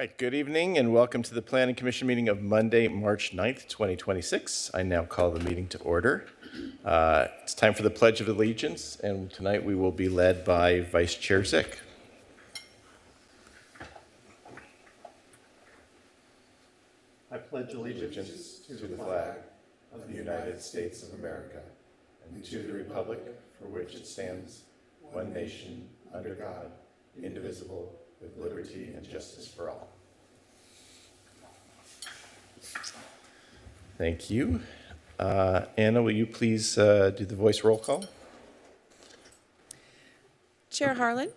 right, good evening and welcome to the Planning Commission meeting of Monday, March 9th, 2026. I now call the meeting to order. It's time for the Pledge of Allegiance, and tonight we will be led by Vice Chair Zick. I pledge allegiance to the flag of the United States of America and to the republic for which it stands, one nation, under God, indivisible, with liberty and justice for all. Thank you. Anna, will you please do the voice roll call? Chair Harlan.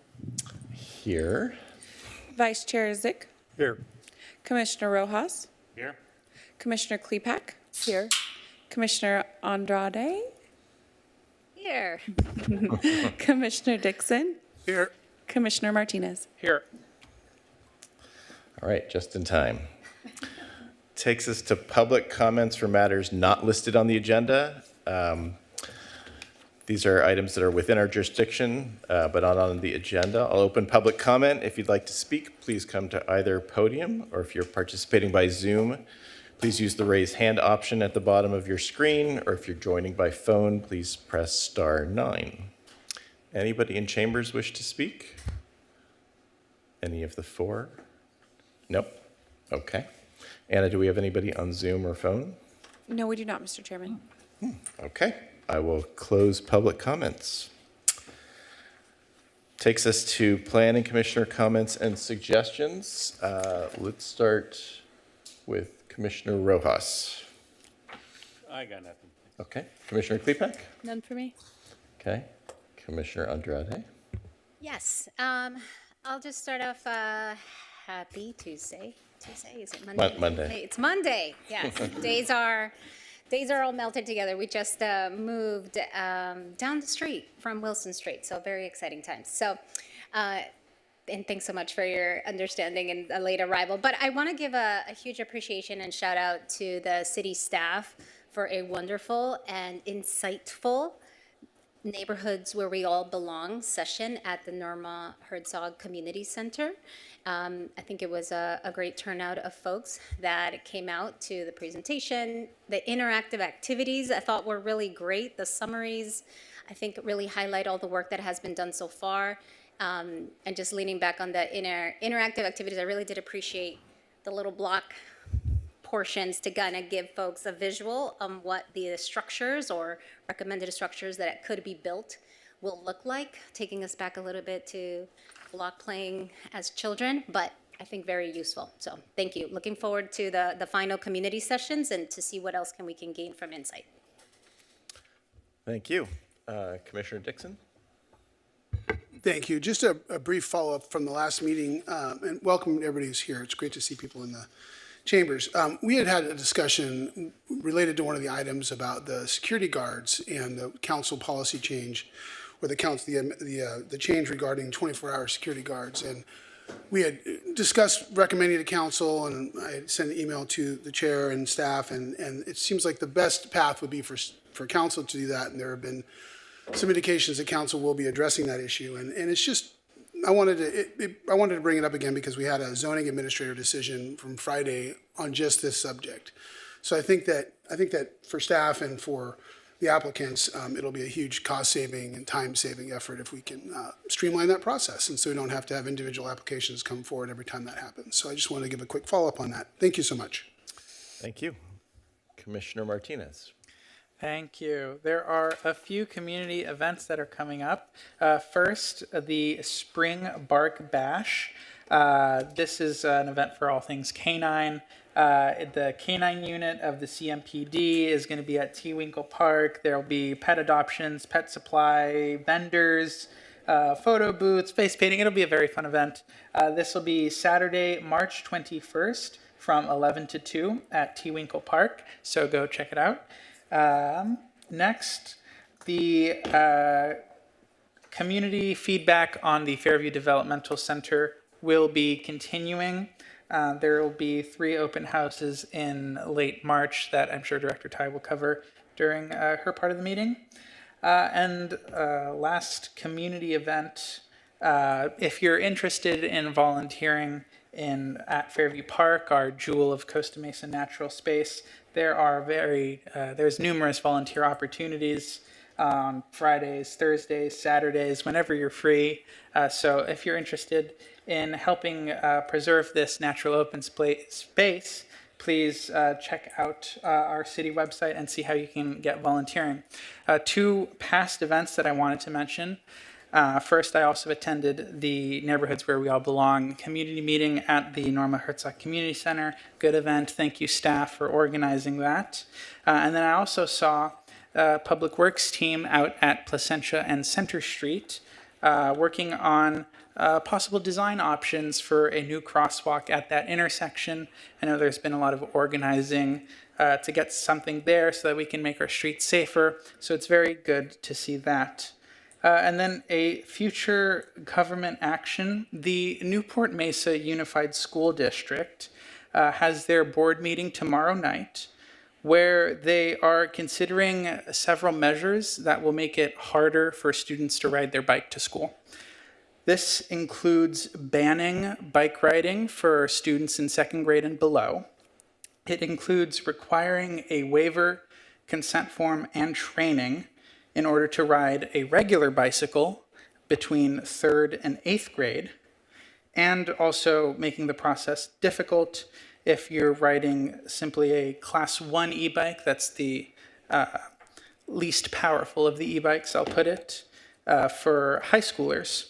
Here. Vice Chair Zick. Here. Commissioner Rojas. Here. Commissioner Klepak. Here. Commissioner Andrade. Here. Commissioner Dixon. Here. Commissioner Martinez. Here. All right, just in time. Takes us to public comments for matters not listed on the agenda. These are items that are within our jurisdiction, but not on the agenda. I'll open public comment. If you'd like to speak, please come to either podium, or if you're participating by Zoom, please use the raise hand option at the bottom of your screen, or if you're joining by phone, please press *9. Anybody in chambers wish to speak? Any of the four? Nope. Okay. Anna, do we have anybody on Zoom or phone? No, we do not, Mr. Chairman. Okay. I will close public comments. Takes us to planning commissioner comments and suggestions. Let's start with Commissioner Rojas. I got nothing. Okay. Commissioner Klepak? None for me. Okay. Commissioner Andrade? Yes. I'll just start off. Happy Tuesday. Tuesday, is it Monday? Monday. It's Monday. Yes. days are all melted together. We just moved down the street from Wilson Street, so very exciting times. So, and thanks so much for your understanding and a late arrival. But I want to give a huge appreciation and shout out to the city staff for a wonderful and insightful Neighborhoods Where We All Belong session at the Norma Herzog Community Center. I think it was a great turnout of folks that came out to the presentation. The interactive activities I thought were really great. The summaries, I think, really highlight all the work that has been done so far. And just leaning back on the interactive activities, I really did appreciate the little block portions to kind of give folks a visual on what the structures or recommended structures that could be built will look like, taking us back a little bit to block playing as children, but I think very useful. So thank you. Looking forward to the final community sessions and to see what else we can gain from insight. Thank you. Commissioner Dixon? Thank you. Just a brief follow-up from the last meeting, and welcome everybody who's here. It's great to see people in the chambers. We had a discussion related to one of the items about the security guards and the council policy change, or the change regarding 24-hour security guards. And we had discussed recommending to council, and I had sent an email to the chair and staff, and it seems like the best path would be for council to do that. And there have been some indications that council will be addressing that issue. And it's just, I wanted to bring it up again because we had a zoning administrator decision from Friday on just this subject. So I think that for staff and for the applicants, it'll be a huge cost-saving and time-saving effort if we can streamline that process, and so we don't have to have individual applications come forward every time that happens. So I just want to give a quick follow-up on that. Thank you so much. Thank you. Commissioner Martinez? Thank you. There are a few community events that are coming up. First, the Spring Bark Bash. This is an event for all things canine. The canine unit of the CMPD is going to be at T. Winkle Park. There will be pet adoptions, pet supply, vendors, photo booths, face painting. It'll be a very fun event. This will be Saturday, March 21st from 11 to 2 at T. Winkle Park. So go check it out. Next, the community feedback on the Fairview Developmental Center will be continuing. There will be 3 open houses in late March that I'm sure Director Tai will cover during her part of the meeting. And last community event, if you're interested in volunteering at Fairview Park, our jewel of Costa Mesa natural space. There's numerous volunteer opportunities on Fridays, Thursdays, Saturdays, whenever you're free. So if you're interested in helping preserve this natural open space, please check out our city website and see how you can get volunteering. Two past events that I wanted to mention. First, I also attended the Neighborhoods Where We All Belong community meeting at the Norma Herzog Community Center. Good event. Thank you, staff, for organizing that. And then I also saw Public Works team out at Placentia and Center Street working on possible design options for a new crosswalk at that intersection. I know there's been a lot of organizing to get something there so that we can make our streets safer. So it's very good to see that. And then a future government action, the Newport Mesa Unified School District has their board meeting tomorrow night, where they are considering several measures that will make it harder for students to ride their bike to school. This includes banning bike riding for students in second grade and below. It includes requiring a waiver, consent form, and training in order to ride a regular bicycle between 3rd and 8th grade, and also making the process difficult if you're riding simply a Class 1 e-bike. That's the least powerful of the e-bikes, I'll put it, for high schoolers.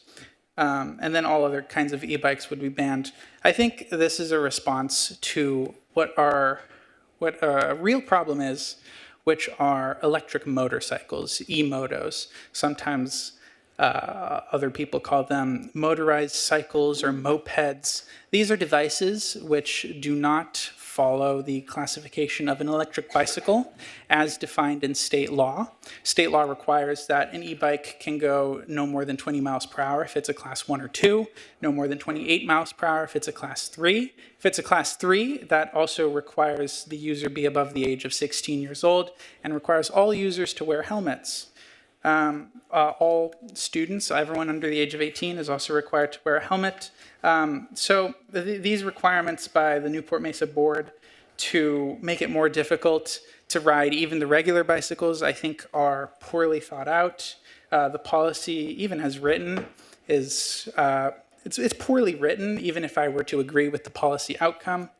And then all other kinds of e-bikes would be banned. I think this is a response to what a real problem is, which are electric motorcycles, e-motos. Sometimes other people call them motorized cycles or mopeds. These are devices which do not follow the classification of an electric bicycle as defined in state law. State law requires that an e-bike can go no more than 20 miles per hour if it's a class 1 or 2, no more than 28 miles per hour if it's a class 3. If it's a class 3, that also requires the user be above the age of 16 years old and requires all users to wear helmets. All students, everyone under the age of 18 is also required to wear a helmet. So these requirements by the Newport Mesa board to make it more difficult to ride even the regular bicycles, I think are poorly thought out. The policy, even as written, is it's poorly written, even if I were to agree with the policy outcome.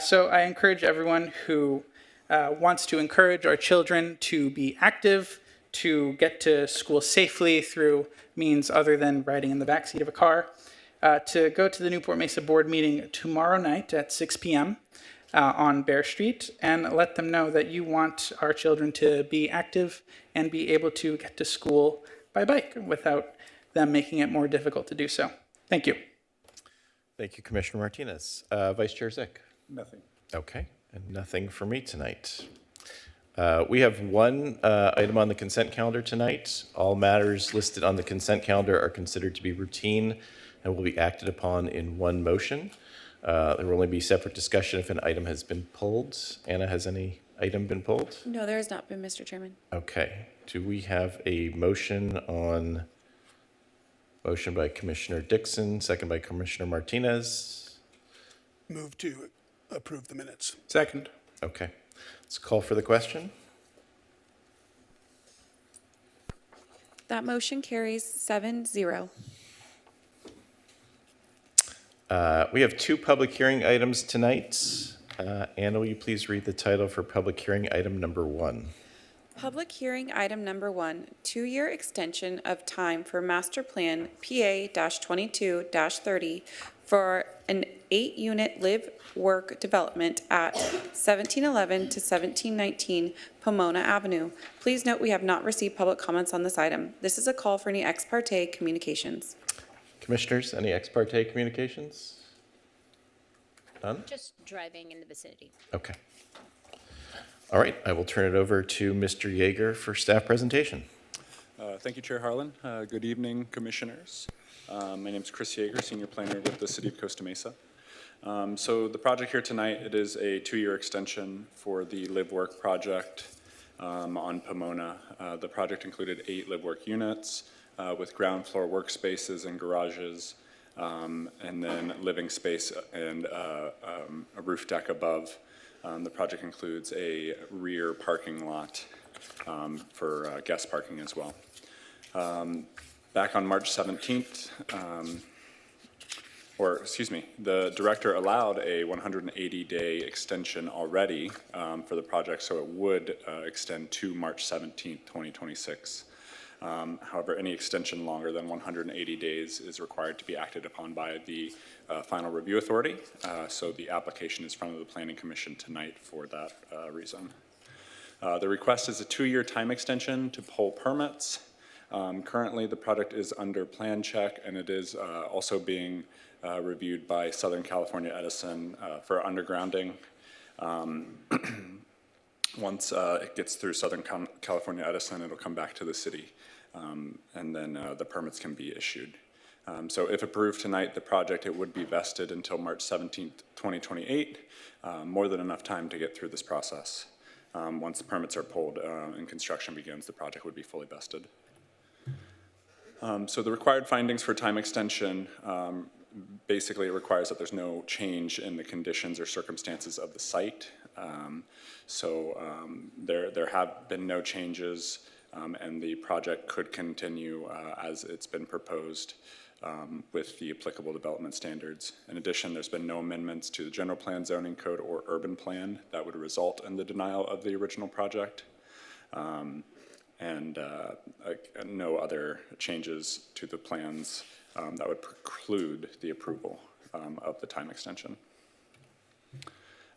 So I encourage everyone who wants to encourage our children to be active, to get to school safely through means other than riding in the backseat of a car, to go to the Newport Mesa board meeting tomorrow night at 6 p.m. On Bear Street, and let them know that you want our children to be active and be able to get to school by bike without them making it more difficult to do so. Thank you. Thank you, Commissioner Martinez. Vice Chair Zick? Nothing. Okay, and nothing for me tonight. We have one item on the consent calendar tonight. All matters listed on the consent calendar are considered to be routine and will be acted upon in one motion. There will only be separate discussion if an item has been pulled. Anna, has any item been pulled? No, there has not been, Mr. Chairman. Okay. Do we have a motion by Commissioner Dixon, second by Commissioner Martinez? Move to approve the minutes. Second. Okay. Let's call for the question. That motion carries 7-0. We have two public hearing items tonight. Anna, will you please read the title for public hearing item number 1? Public hearing item number 1, 2-year extension of time for master plan PA-22-30 for an 8-unit live-work development at 1711 to 1719 Pomona Avenue. Please note we have not received public comments on this item. This is a call for any ex parte communications. Commissioners, any ex parte communications? None? Just driving in the vicinity. Okay. All right, I will turn it over to Mr. Yeager for staff presentation. Thank you, Chair Harlan. Good evening, Commissioners. My name is Chris Yeager, Senior Planner with the City of Costa Mesa. So the project here tonight, it is a 2-year extension for the Live Work project on Pomona. The project included 8 Live Work units with ground floor workspaces and garages and then living space and a roof deck above. The project includes a rear parking lot for guest parking as well. Back on March 17th, the director allowed a 180-day extension already for the project, so it would extend to March 17th, 2026. However, any extension longer than 180 days is required to be acted upon by the final review authority. So the application is in front of the Planning Commission tonight for that reason. The request is a 2-year time extension to pull permits. Currently, the project is under plan check, and it is also being reviewed by Southern California Edison for undergrounding. Once it gets through Southern California Edison, it'll come back to the city, and then the permits can be issued. So if approved tonight, the project, it would be vested until March 17th, 2028, more than enough time to get through this process. Once the permits are pulled and construction begins, the project would be fully vested. So the required findings for time extension, basically it requires that there's no change in the conditions or circumstances of the site. There have been no changes, and the project could continue as it's been proposed with the applicable development standards. In addition, there's been no amendments to the general plan, zoning code, or urban plan that would result in the denial of the original project. No other changes to the plans that would preclude the approval of the time extension.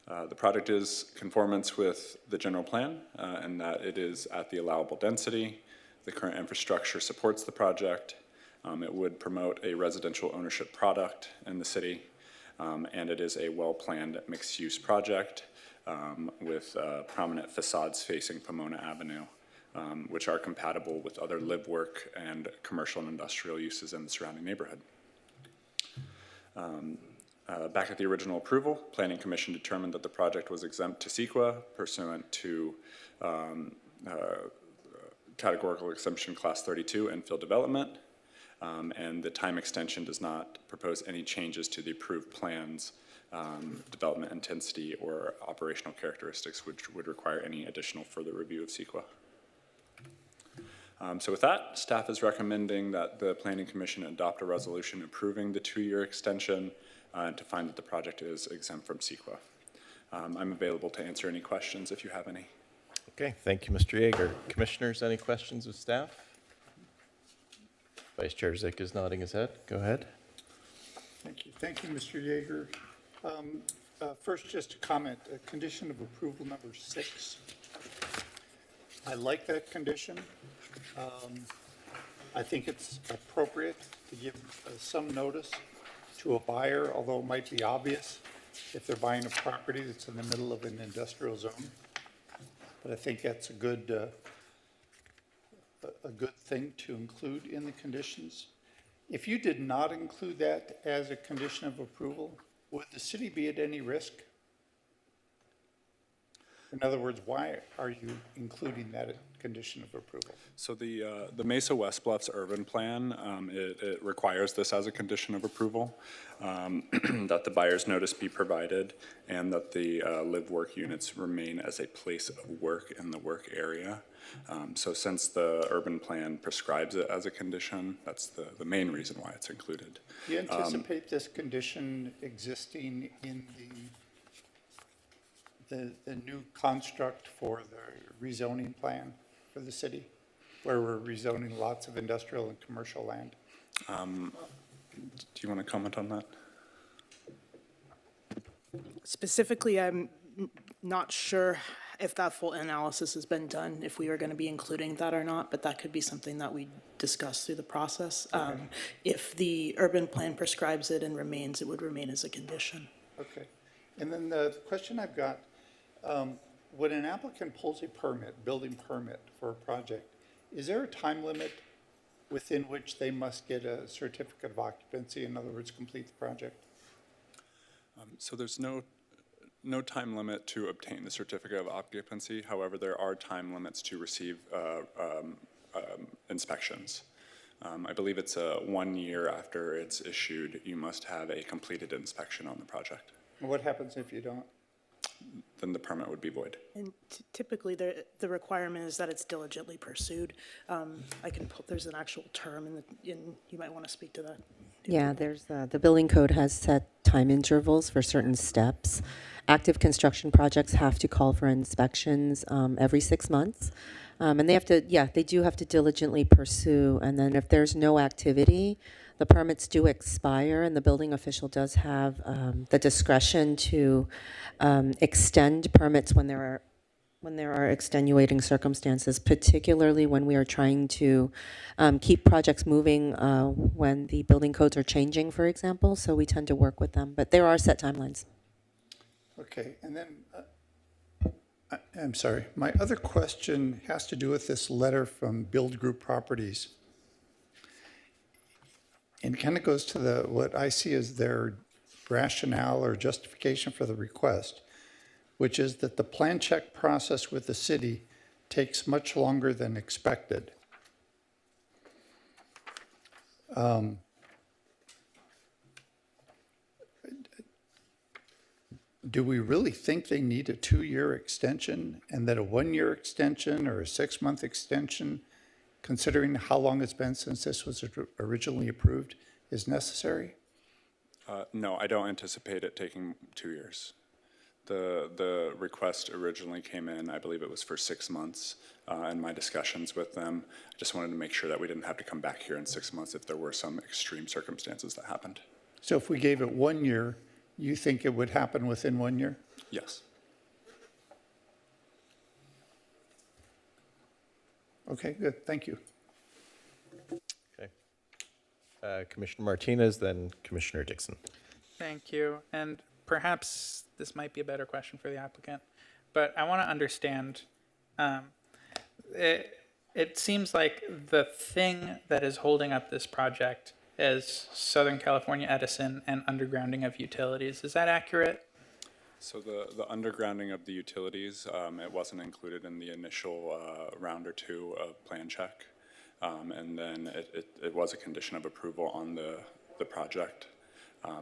The project is conformance with the general plan and that it is at the allowable density. The current infrastructure supports the project. It would promote a residential ownership product in the city, and it is a well-planned mixed-use project with prominent facades facing Pomona Avenue, which are compatible with other live, work, and commercial and industrial uses in the surrounding neighborhood. Back at the original approval, Planning Commission determined that the project was exempt to CEQA pursuant to categorical exemption class 32 infill development, and the time extension does not propose any changes to the approved plans, development intensity, or operational characteristics which would require any additional further review of CEQA. So with that, staff is recommending that the Planning Commission adopt a resolution approving the 2-year extension and to find that the project is exempt from CEQA. I'm available to answer any questions if you have any. Okay, thank you, Mr. Yeager. Commissioners, any questions of staff? Vice Chair Zick is nodding his head. Go ahead. Thank you. Thank you, Mr. Yeager. First, just a comment, condition of approval number 6. I like that condition. I think it's appropriate to give some notice to a buyer, although it might be obvious if they're buying a property that's in the middle of an industrial zone. But I think that's a good thing to include in the conditions. If you did not include that as a condition of approval, would the city be at any risk? In other words, why are you including that condition of approval? So the Mesa West Bluffs urban plan, it requires this as a condition of approval, that the buyer's notice be provided and that the live work units remain as a place of work in the work area. So since the urban plan prescribes it as a condition, that's the main reason why it's included. Do you anticipate this condition existing in the new construct for the rezoning plan for the city, where we're rezoning lots of industrial and commercial land? Do you want to comment on that? Specifically, I'm not sure if that full analysis has been done, if we are going to be including that or not, but that could be something that we discuss through the process. Okay. If the urban plan prescribes it and remains, it would remain as a condition. Okay. And then the question I've got, when an applicant pulls a permit, building permit for a project, is there a time limit within which they must get a certificate of occupancy, in other words, complete the project? So there's no time limit to obtain the certificate of occupancy. However, there are time limits to receive inspections. I believe it's 1 year after it's issued, you must have a completed inspection on the project. What happens if you don't? Then the permit would be void. And typically, the requirement is that it's diligently pursued. I can pull, there's an actual term, you might want to speak to that. Yeah, there's, the building code has set time intervals for certain steps. Active construction projects have to call for inspections every 6 months. And they have to, yeah, they do have to diligently pursue. And then if there's no activity, the permits do expire, and the building official does have the discretion to extend permits when there are extenuating circumstances, particularly when we are trying to keep projects moving when the building codes are changing, for example. So we tend to work with them, but there are set timelines. Okay, and then, I'm sorry, my other question has to do with this letter from Build Group Properties. And kind of goes to what I see as their rationale or justification for the request, which is that the plan check process with the city takes much longer than expected. Do we really think they need a 2-year extension, and that a 1-year extension or a 6-month extension, considering how long it's been since this was originally approved, is necessary? No, I don't anticipate it taking 2 years. The request originally came in, I believe it was for 6 months, in my discussions with them. I just wanted to make sure that we didn't have to come back here in 6 months if there were some extreme circumstances that happened. So if we gave it 1 year, you think it would happen within 1 year? Yes. Okay, good, thank you. Okay. Commissioner Martinez, then Commissioner Dixon. Thank you. And perhaps this might be a better question for the applicant, but I want to understand, it seems like the thing that is holding up this project is Southern California Edison and undergrounding of utilities. Is that accurate? So the undergrounding of the utilities, it wasn't included in the initial round or two of plan check. And then it was a condition of approval on the project.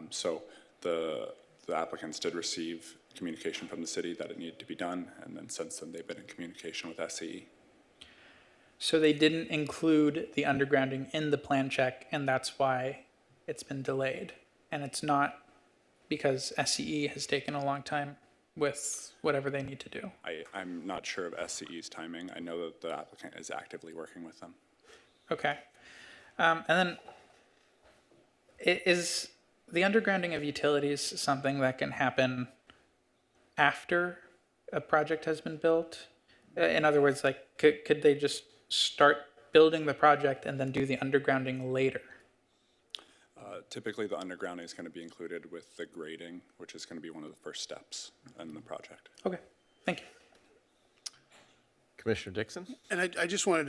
So the applicants did receive communication from the city that it needed to be done, and then since then they've been in communication with SCE. So they didn't include the undergrounding in the plan check, and that's why it's been delayed. And it's not because SCE has taken a long time with whatever they need to do. I'm not sure of SCE's timing. I know that the applicant is actively working with them. Okay. And then is the undergrounding of utilities something that can happen after a project has been built? In other words, like, could they just start building the project and then do the undergrounding later? Typically, the undergrounding is going to be included with the grading, which is going to be one of the first steps in the project. Okay, thank you. Commissioner Dixon? And I just wanted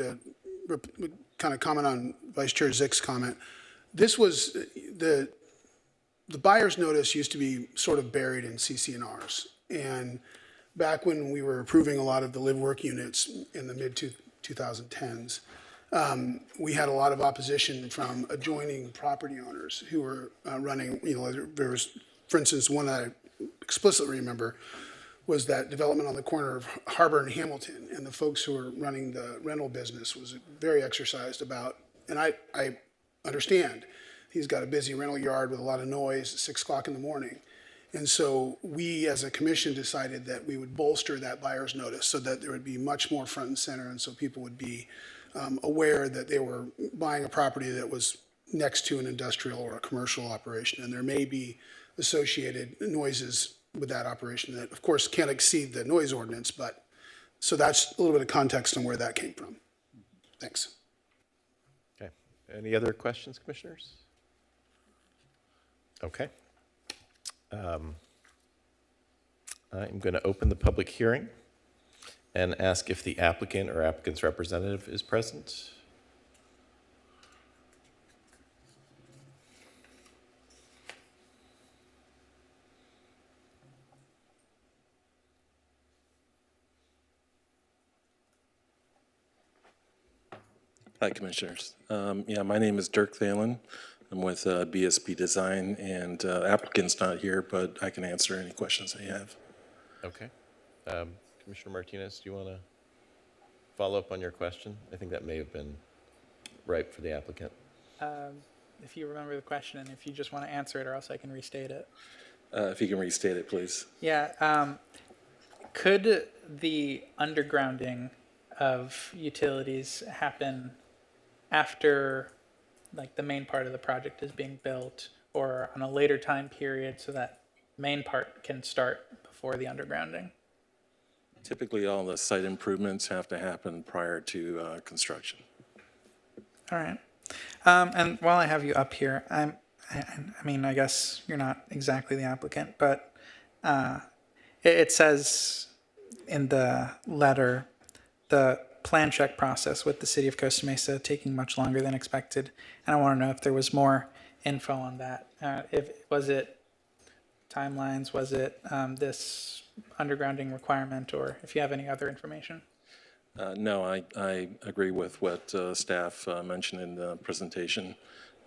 to kind of comment on Vice Chair Zick's comment. This was, the buyer's notice used to be sort of buried in CC&Rs. And back when we were approving a lot of the live-work units in the mid-2010s, we had a lot of opposition from adjoining property owners who were running, there was, for instance, one that I explicitly remember was that development on the corner of Harbor and Hamilton, and the folks who were running the rental business was very exercised about, and I understand, he's got a busy rental yard with a lot of noise at 6 o'clock in the morning. And so we, as a commission, decided that we would bolster that buyer's notice so that there would be much more front and center, and so people would be aware that they were buying a property that was next to an industrial or a commercial operation, and there may be associated noises with that operation that, of course, can't exceed the noise ordinance, but, so that's a little bit of context on where that came from. Thanks. Okay. Any other questions, commissioners? Okay. I'm going to open the public hearing and ask if the applicant or applicant's representative is present. Hi, Commissioners. Yeah, my name is Dirk Thalen. I'm with BSB Design, and applicant's not here, but I can answer any questions they have. Okay. Commissioner Martinez, do you want to follow up on your question? I think that may have been ripe for the applicant. If you remember the question and if you just want to answer it, or else I can restate it. If you can restate it, please. Yeah, could the undergrounding of utilities happen after, like, the main part of the project is being built, or on a later time period so that main part can start before the undergrounding? Typically, all the site improvements have to happen prior to construction. All right. And while I have you up here, I mean, I guess you're not exactly the applicant, but it says in the letter, the plan check process with the city of Costa Mesa taking much longer than expected. And I want to know if there was more info on that. Was it timelines? Was it this undergrounding requirement? Or if you have any other information? No, I agree with what staff mentioned in the presentation.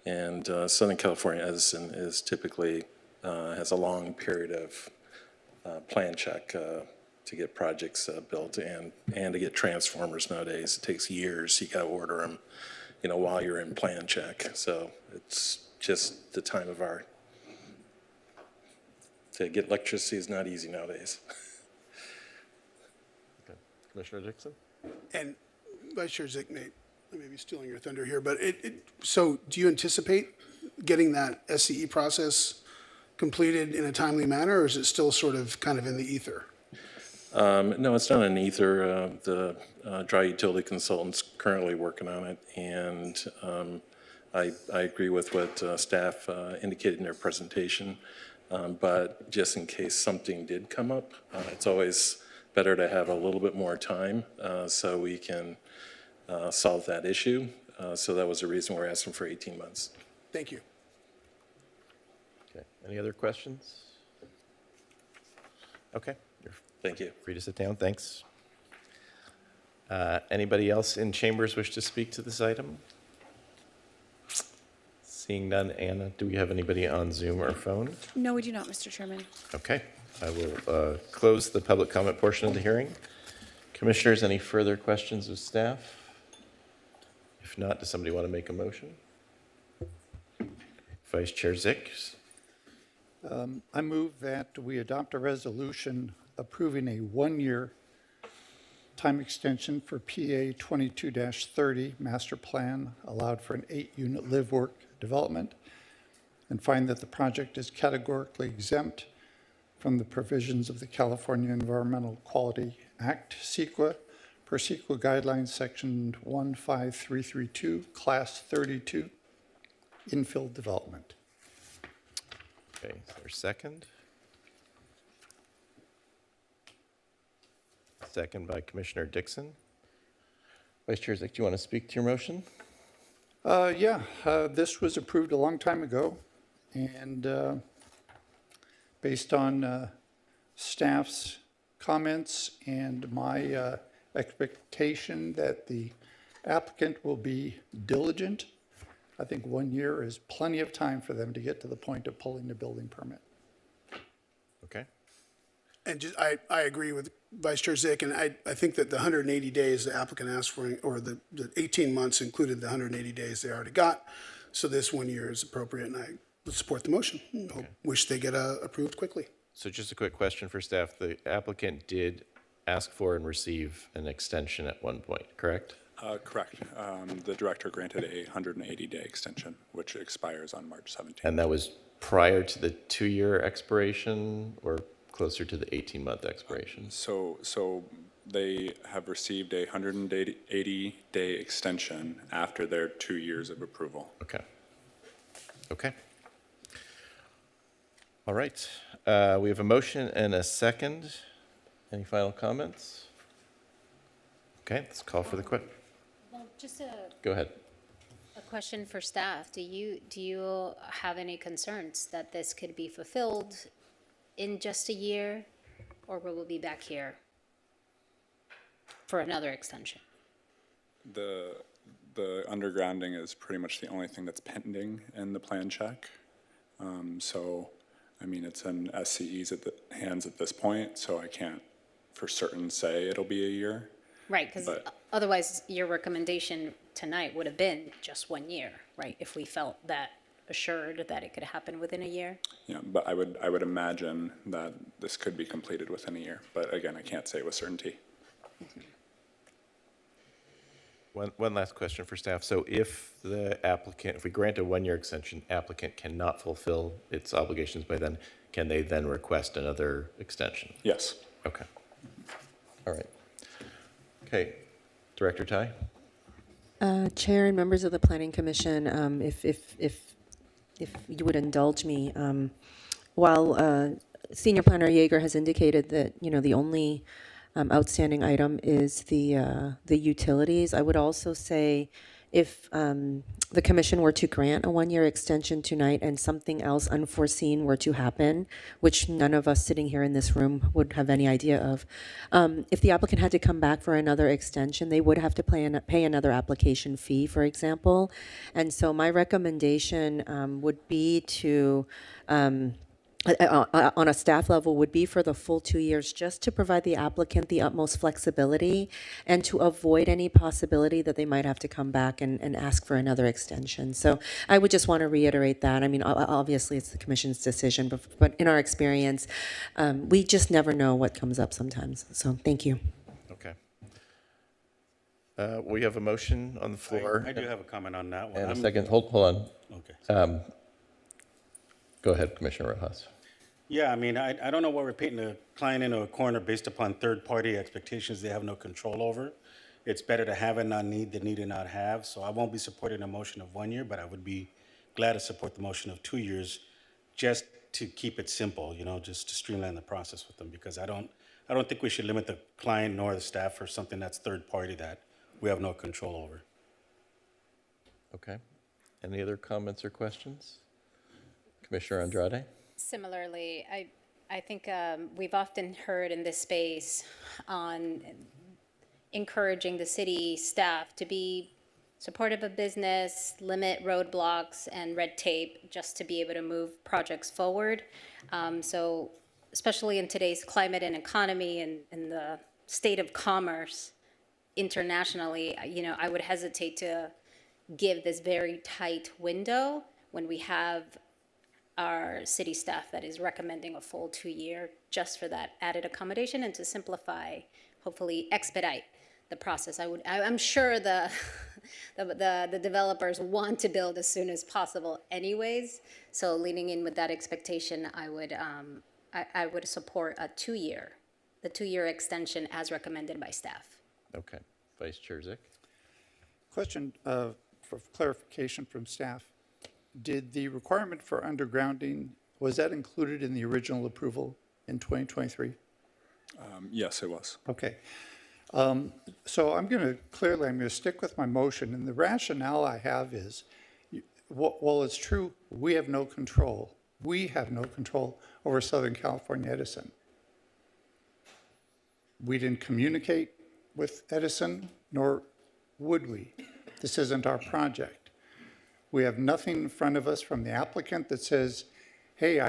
And Southern California Edison is typically has a long period of plan check to get projects built and to get transformers nowadays. It takes years. You got to order them, while you're in plan check. So it's just the time of our, to get electricity is not easy nowadays. Okay. Commissioner Dixon? And Vice Chair Zick may be stealing your thunder here, but so do you anticipate getting that SCE process completed in a timely manner, or is it still sort of kind of in the ether? No, it's not an ether. The dry utility consultant's currently working on it, and I agree with what staff indicated in their presentation. But just in case something did come up, it's always better to have a little bit more time so we can solve that issue. So that was the reason we're asking for 18 months. Thank you. Okay. Any other questions? Okay. You're Thank you. free to sit down. Thanks. Anybody else in chambers wish to speak to this item? Seeing none, Anna, do we have anybody on Zoom or phone? No, we do not, Mr. Chairman. Okay. I will close the public comment portion of the hearing. Commissioners, any further questions of staff? If not, does somebody want to make a motion? Vice Chair Zick? I move that we adopt a resolution approving a one-year time extension for PA 22-30 master plan allowed for an 8-unit live-work development, and find that the project is categorically exempt from the provisions of the California Environmental Quality Act, CEQA, per CEQA guidelines, section 15332, class 32, infill development. Okay, is there a second? Second by Commissioner Dixon. Vice Chair Zick, do you want to speak to your motion? This was approved a long time ago, and based on staff's comments and my expectation that the applicant will be diligent, I think 1 year is plenty of time for them to get to the point of pulling the building permit. Okay. And just, I agree with Vice Chair Zick, and I think that the 180 days the applicant asked for, or the 18 months included the 180 days they already got. So this 1 year is appropriate, and I would support the motion. Wish they get approved quickly. So just a quick question for staff. The applicant did ask for and receive an extension at one point, correct? Correct. The director granted a 180-day extension, which expires on March 17th. And that was prior to the 2-year expiration or closer to the 18-month expiration? So they have received a 180-day extension after their 2 years of approval. Okay. Okay. All right. We have a motion and a second. Any final comments? Okay, let's call for the question. Well, just Go ahead. a question for staff. Do you have any concerns that this could be fulfilled in just a year, or will we be back here for another extension? the undergrounding is pretty much the only thing that's pending in the plan check. So, I mean, it's in SCE's hands at this point, so I can't for certain say it'll be a year. Right, because But- otherwise your recommendation tonight would have been just 1 year, right? If we felt that assured that it could happen within a year. Yeah, but I would imagine that this could be completed within a year, but again, I can't say with certainty. One last question for staff. So if we grant a one-year extension, applicant cannot fulfill its obligations by then, can they then request another extension? Yes. Okay. All right. Okay. Director Tai? Chair and members of the Planning Commission, if you would indulge me, while Senior Planner Yeager has indicated that, the only outstanding item is the utilities, I would also say if the commission were to grant a one-year extension tonight and something else unforeseen were to happen, which none of us sitting here in this room would have any idea of, if the applicant had to come back for another extension, they would have to pay another application fee, for example. And so my recommendation would be to, on a staff level, would be for the full 2 years, just to provide the applicant the utmost flexibility and to avoid any possibility that they might have to come back and ask for another extension. So I would just want to reiterate that. I mean, obviously, it's the commission's decision, but in our experience, we just never know what comes up sometimes. So thank you. Okay. We have a motion on the floor. I do have a comment on that one. And a second. Hold on. Okay. Go ahead, Commissioner Rojas. Yeah, I mean, I don't know why we're painting the client into a corner based upon third-party expectations they have no control over. It's better to have and not need than need and not have. So I won't be supporting a motion of 1 year, but I would be glad to support the motion of 2 years, just to keep it simple, just to streamline the process with them, because I don't think we should limit the client nor the staff for something that's third-party that we have no control over. Okay. Any other comments or questions? Commissioner Andrade? Similarly, I think we've often heard in this space on encouraging the city staff to be supportive of business, limit roadblocks and red tape just to be able to move projects forward. So especially in today's climate and economy and the state of commerce internationally, I would hesitate to give this very tight window when we have our city staff that is recommending a full 2 year just for that added accommodation and to simplify, hopefully expedite the process. I'm sure the developers want to build as soon as possible anyways. So leaning in with that expectation, I would support the 2 year extension as recommended by staff. Okay. Vice Chair Zick? Question for clarification from staff. Did the requirement for undergrounding, was that included in the original approval in 2023? Yes, it was. Okay. So I'm going to stick with my motion, and the rationale I have is, while it's true, we have no control over Southern California Edison. We didn't communicate with Edison, nor would we. This isn't our project. We have nothing in front of us from the applicant that says, hey,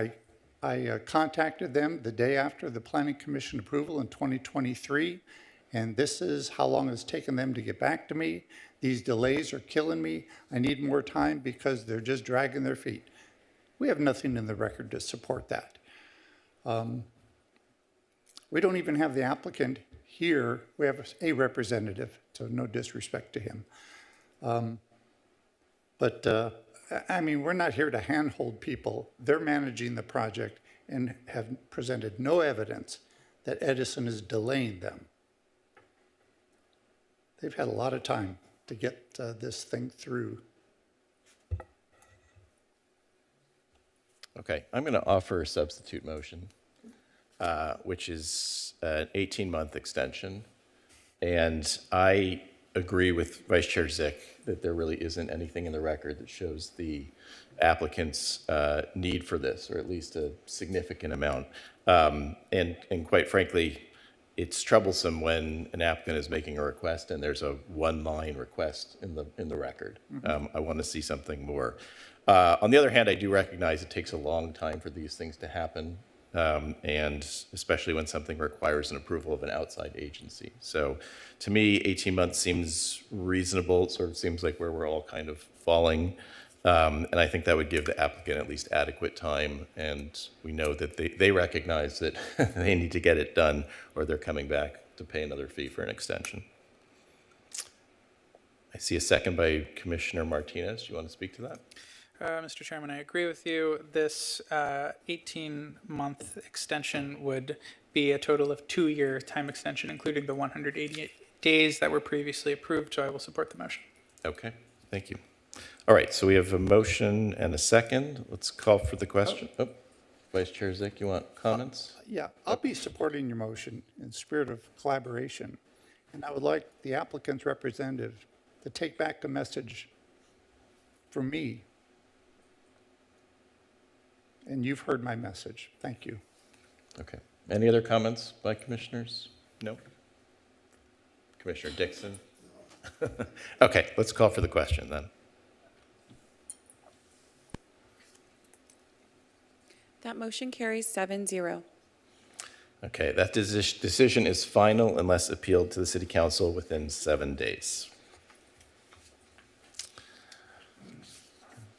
I contacted them the day after the Planning Commission approval in 2023, and this is how long it's taken them to get back to me. These delays are killing me. I need more time because they're just dragging their feet. We have nothing in the record to support that. We don't even have the applicant here. We have a representative, so no disrespect to him. But I mean, we're not here to handhold people. They're managing the project and have presented no evidence that Edison is delaying them. They've had a lot of time to get this thing through. Okay. I'm going to offer a substitute motion, which is an 18-month extension. And I agree with Vice Chair Zick that there really isn't anything in the record that shows the applicant's need for this, or at least a significant amount. And quite frankly, it's troublesome when an applicant is making a request and there's a one-line request in the record. I want to see something more. On the other hand, I do recognize it takes a long time for these things to happen, and especially when something requires an approval of an outside agency. So to me, 18 months seems reasonable. It sort of seems like where we're all kind of falling. And I think that would give the applicant at least adequate time. And we know that they recognize that they need to get it done or they're coming back to pay another fee for an extension. I see a second by Commissioner Martinez. Do you want to speak to that? Mr. Chairman, I agree with you. This 18-month extension would be a total of 2-year time extension, including the 188 days that were previously approved, so I will support the motion. Okay, thank you. All right, so we have a motion and a second. Let's call for the question. Oh, Vice Chair Zick, you want comments? Yeah, I'll be supporting your motion in spirit of collaboration. And I would like the applicant's representative to take back a message from me. And you've heard my message. Thank you. Okay. Any other comments by commissioners? No? Commissioner Dixon? Okay, let's call for the question then. That motion carries 7-0. Okay, that decision is final unless appealed to the City Council within 7 days.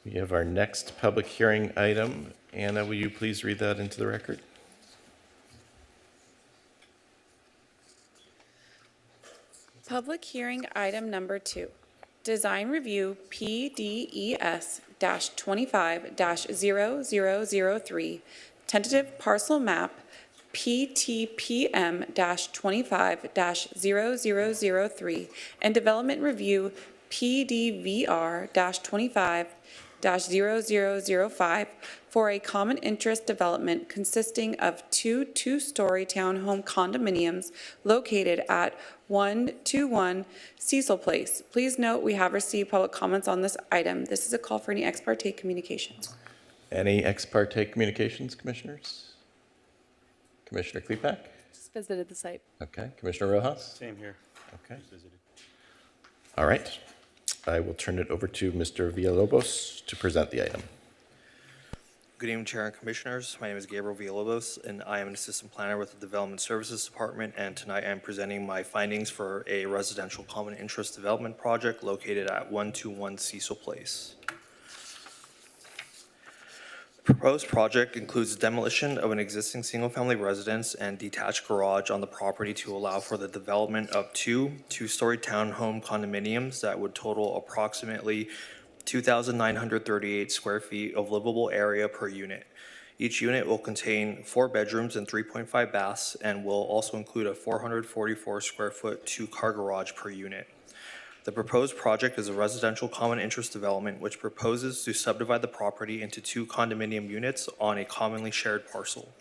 We have our next public hearing item. Anna, will you please read that into the record? Public hearing item number 2. Design review PDES-25-0003, tentative parcel map PTPM-25-0003, and development review PDVR-25-0005 for a common interest development consisting of two-story townhome condominiums located at 121 Cecil Place. Please note we have received public comments on this item. This is a call for any ex parte communications. Any ex parte communications, commissioners? Commissioner Klepak? Just visited the site. Okay. Commissioner Rojas? Same here. Okay. All right. I will turn it over to Mr. Villalobos to present the item. Good evening, Chair and Commissioners. My name is Gabriel Villalobos, and I am an Assistant Planner with the Development Services Department, and tonight I am presenting my findings for a residential common interest development project located at 121 Cecil Place. The proposed project includes demolition of an existing single-family residence and detached garage on the property to allow for the development of two-story townhome condominiums that would total approximately 2,938 square feet of livable area per unit. Each unit will contain 4 bedrooms and 3.5 baths and will also include a 444 square foot 2-car garage per unit. The proposed project is a residential common interest development which proposes to subdivide the property into 2 condominium units on a commonly shared parcel.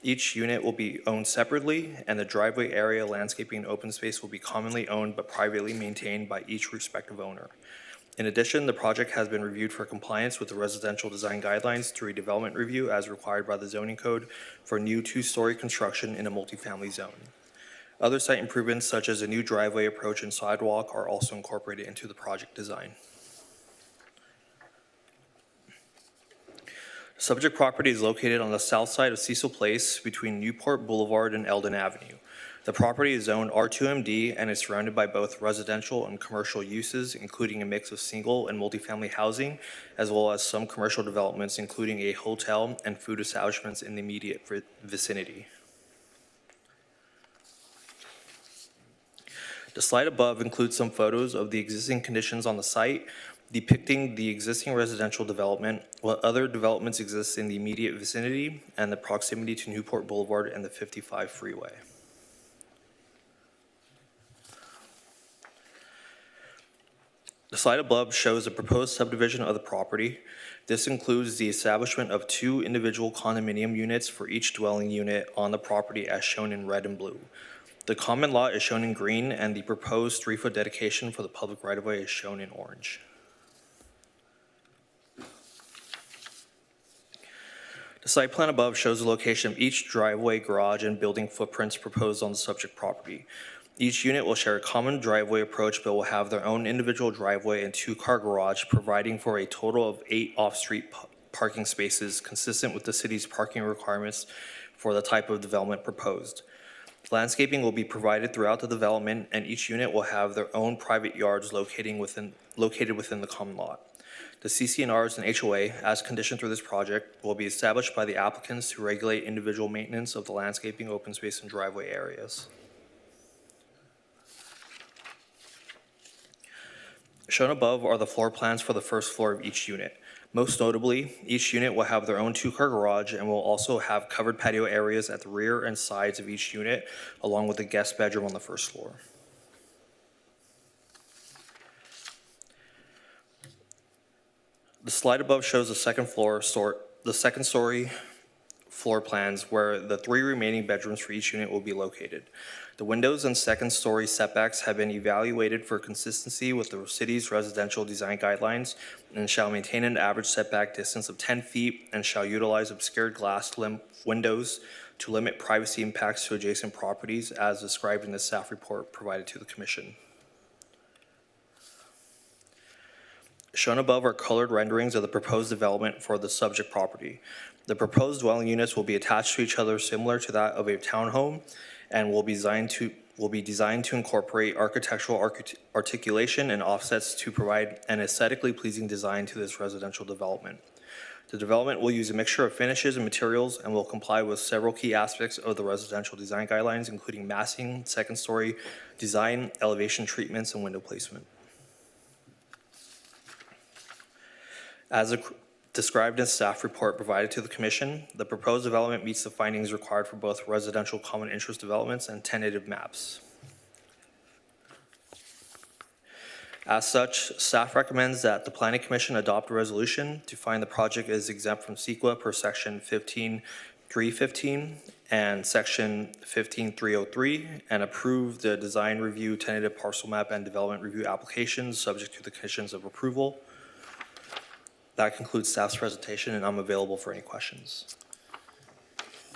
Each unit will be owned separately, and the driveway area, landscaping, and open space will be commonly owned but privately maintained by each respective owner. In addition, the project has been reviewed for compliance with the residential design guidelines through a development review as required by the zoning code for new 2-story construction in a multifamily zone. Other site improvements such as a new driveway approach and sidewalk are also incorporated into the project design. The subject property is located on the south side of Cecil Place between Newport Boulevard and Eldon Avenue. The property is zoned R2MD and is surrounded by both residential and commercial uses, including a mix of single and multifamily housing, as well as some commercial developments, including a hotel and food establishments in the immediate vicinity. The slide above includes some photos of the existing conditions on the site, depicting the existing residential development, what other developments exist in the immediate vicinity, and the proximity to Newport Boulevard and the 55 freeway. The slide above shows the proposed subdivision of the property. This includes the establishment of 2 individual condominium units for each dwelling unit on the property as shown in red and blue. The common lot is shown in green, and the proposed 3-foot dedication for the public right-of-way is shown in orange. The site plan above shows the location of each driveway, garage, and building footprints proposed on the subject property. Each unit will share a common driveway approach, but will have their own individual driveway and two-car garage, providing for a total of 8 off-street parking spaces consistent with the city's parking requirements for the type of development proposed. Landscaping will be provided throughout the development, and each unit will have their own private yards located within the common lot. The CC&Rs and HOA, as conditioned through this project, will be established by the applicants to regulate individual maintenance of the landscaping, open space, and driveway areas. Shown above are the floor plans for the first floor of each unit. Most notably, each unit will have their own two-car garage and will also have covered patio areas at the rear and sides of each unit, along with a guest bedroom on the first floor. The slide above shows the second story floor plans where the 3 remaining bedrooms for each unit will be located. The windows and second story setbacks have been evaluated for consistency with the city's residential design guidelines and shall maintain an average setback distance of 10 feet and shall utilize obscured glass windows to limit privacy impacts to adjacent properties as described in the staff report provided to the Commission. Shown above are colored renderings of the proposed development for the subject property. The proposed dwelling units will be attached to each other similar to that of a townhome and will be designed to incorporate architectural articulation and offsets to provide an aesthetically pleasing design to this residential development. The development will use a mixture of finishes and materials and will comply with several key aspects of the residential design guidelines, including massing, second story design, elevation treatments, and window placement. As described in staff report provided to the Commission, the proposed development meets the findings required for both residential common interest developments and tentative maps. As such, staff recommends that the Planning Commission adopt a resolution to find the project is exempt from CEQA per section 15.315 and section 15.303 and approve the design review, tentative parcel map, and development review applications subject to the conditions of approval. That concludes staff's presentation, and I'm available for any questions.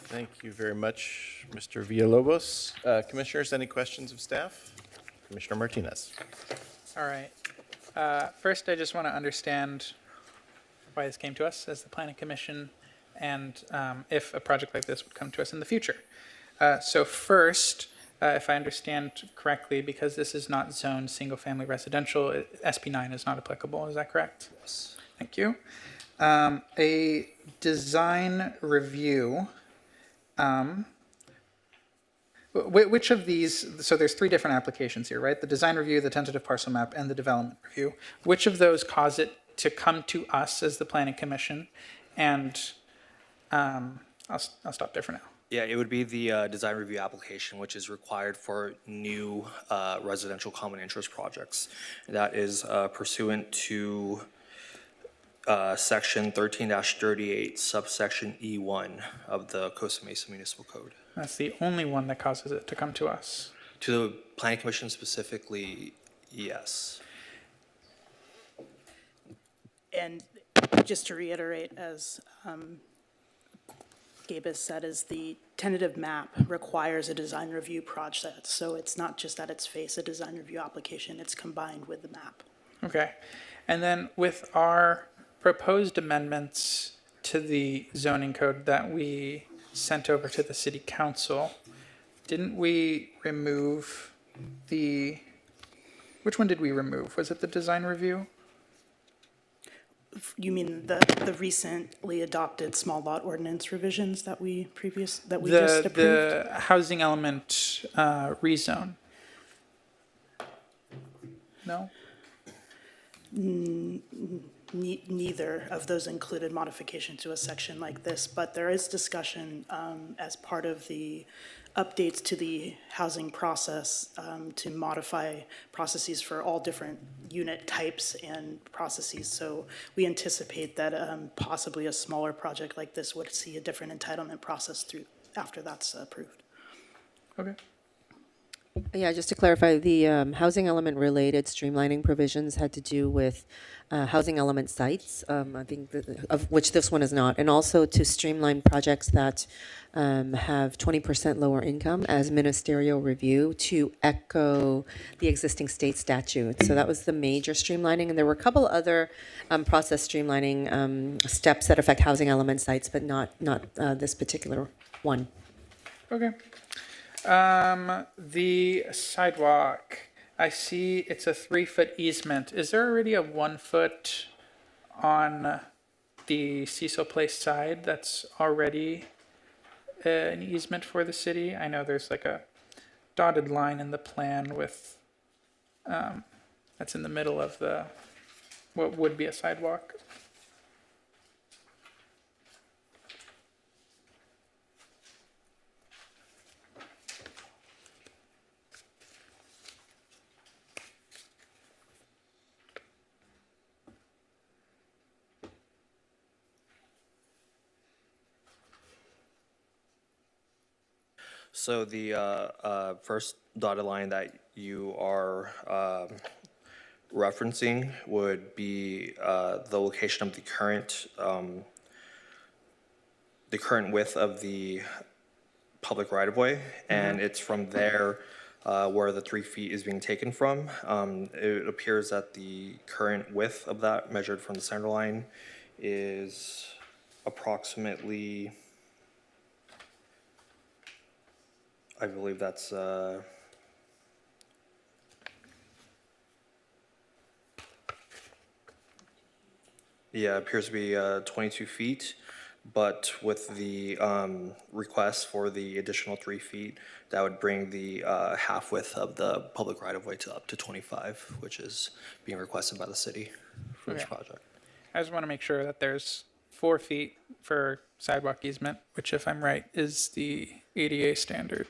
Thank you very much, Mr. Villalobos. Commissioners, any questions of staff? Commissioner Martinez. All right. First, I just want to understand why this came to us as the Planning Commission and if a project like this would come to us in the future. So first, if I understand correctly, because this is not zoned single-family residential, SB9 is not applicable. Is that correct? Yes. Thank you. A design review. Which of these, so there's 3 different applications here, right? The design review, the tentative parcel map, and the development review. Which of those cause it to come to us as the Planning Commission? And I'll stop there for now. Yeah, it would be the design review application, which is required for new residential common interest projects. That is pursuant to section 13-38, subsection E1 of the Costa Mesa Municipal Code. That's the only one that causes it to come to us. To the Planning Commission specifically, yes. And just to reiterate, as Gabe has said, is the tentative map requires a design review project. So it's not just at its face a design review application, it's combined with the map. Okay. And then with our proposed amendments to the zoning code that we sent over to the City Council, didn't we remove which one did we remove? Was it the design review? You mean the recently adopted small lot ordinance revisions that we just approved? The housing element rezone? No? Neither of those included modification to a section like this, but there is discussion as part of the updates to the housing process to modify processes for all different unit types and processes. So we anticipate that possibly a smaller project like this would see a different entitlement process through after that's approved. Okay. Yeah, just to clarify, the housing element related streamlining provisions had to do with housing element sites, I think, of which this one is not, and also to streamline projects that have 20% lower income as ministerial review to echo the existing state statute. So that was the major streamlining, and there were a couple other process streamlining steps that affect housing element sites, but not this particular one. Okay. The sidewalk, I see it's a 3-foot easement. Is there already a 1-foot on the Cecil Place side that's already an easement for the city? I know there's like a dotted line in the plan with, that's in the middle of the, what would be a sidewalk. So the first dotted line that you are referencing would be the location of the current width of the public right-of-way, and it's from there where the 3 feet is being taken from. It appears that the current width of that, measured from the center line, is approximately, I believe that's yeah, it appears to be 22 feet, but with the request for the additional 3 feet, that would bring the half width of the public right-of-way to up to 25, which is being requested by the city for this Okay. project. I just want to make sure that there's 4 feet for sidewalk easement, which, if I'm right, is the ADA standard.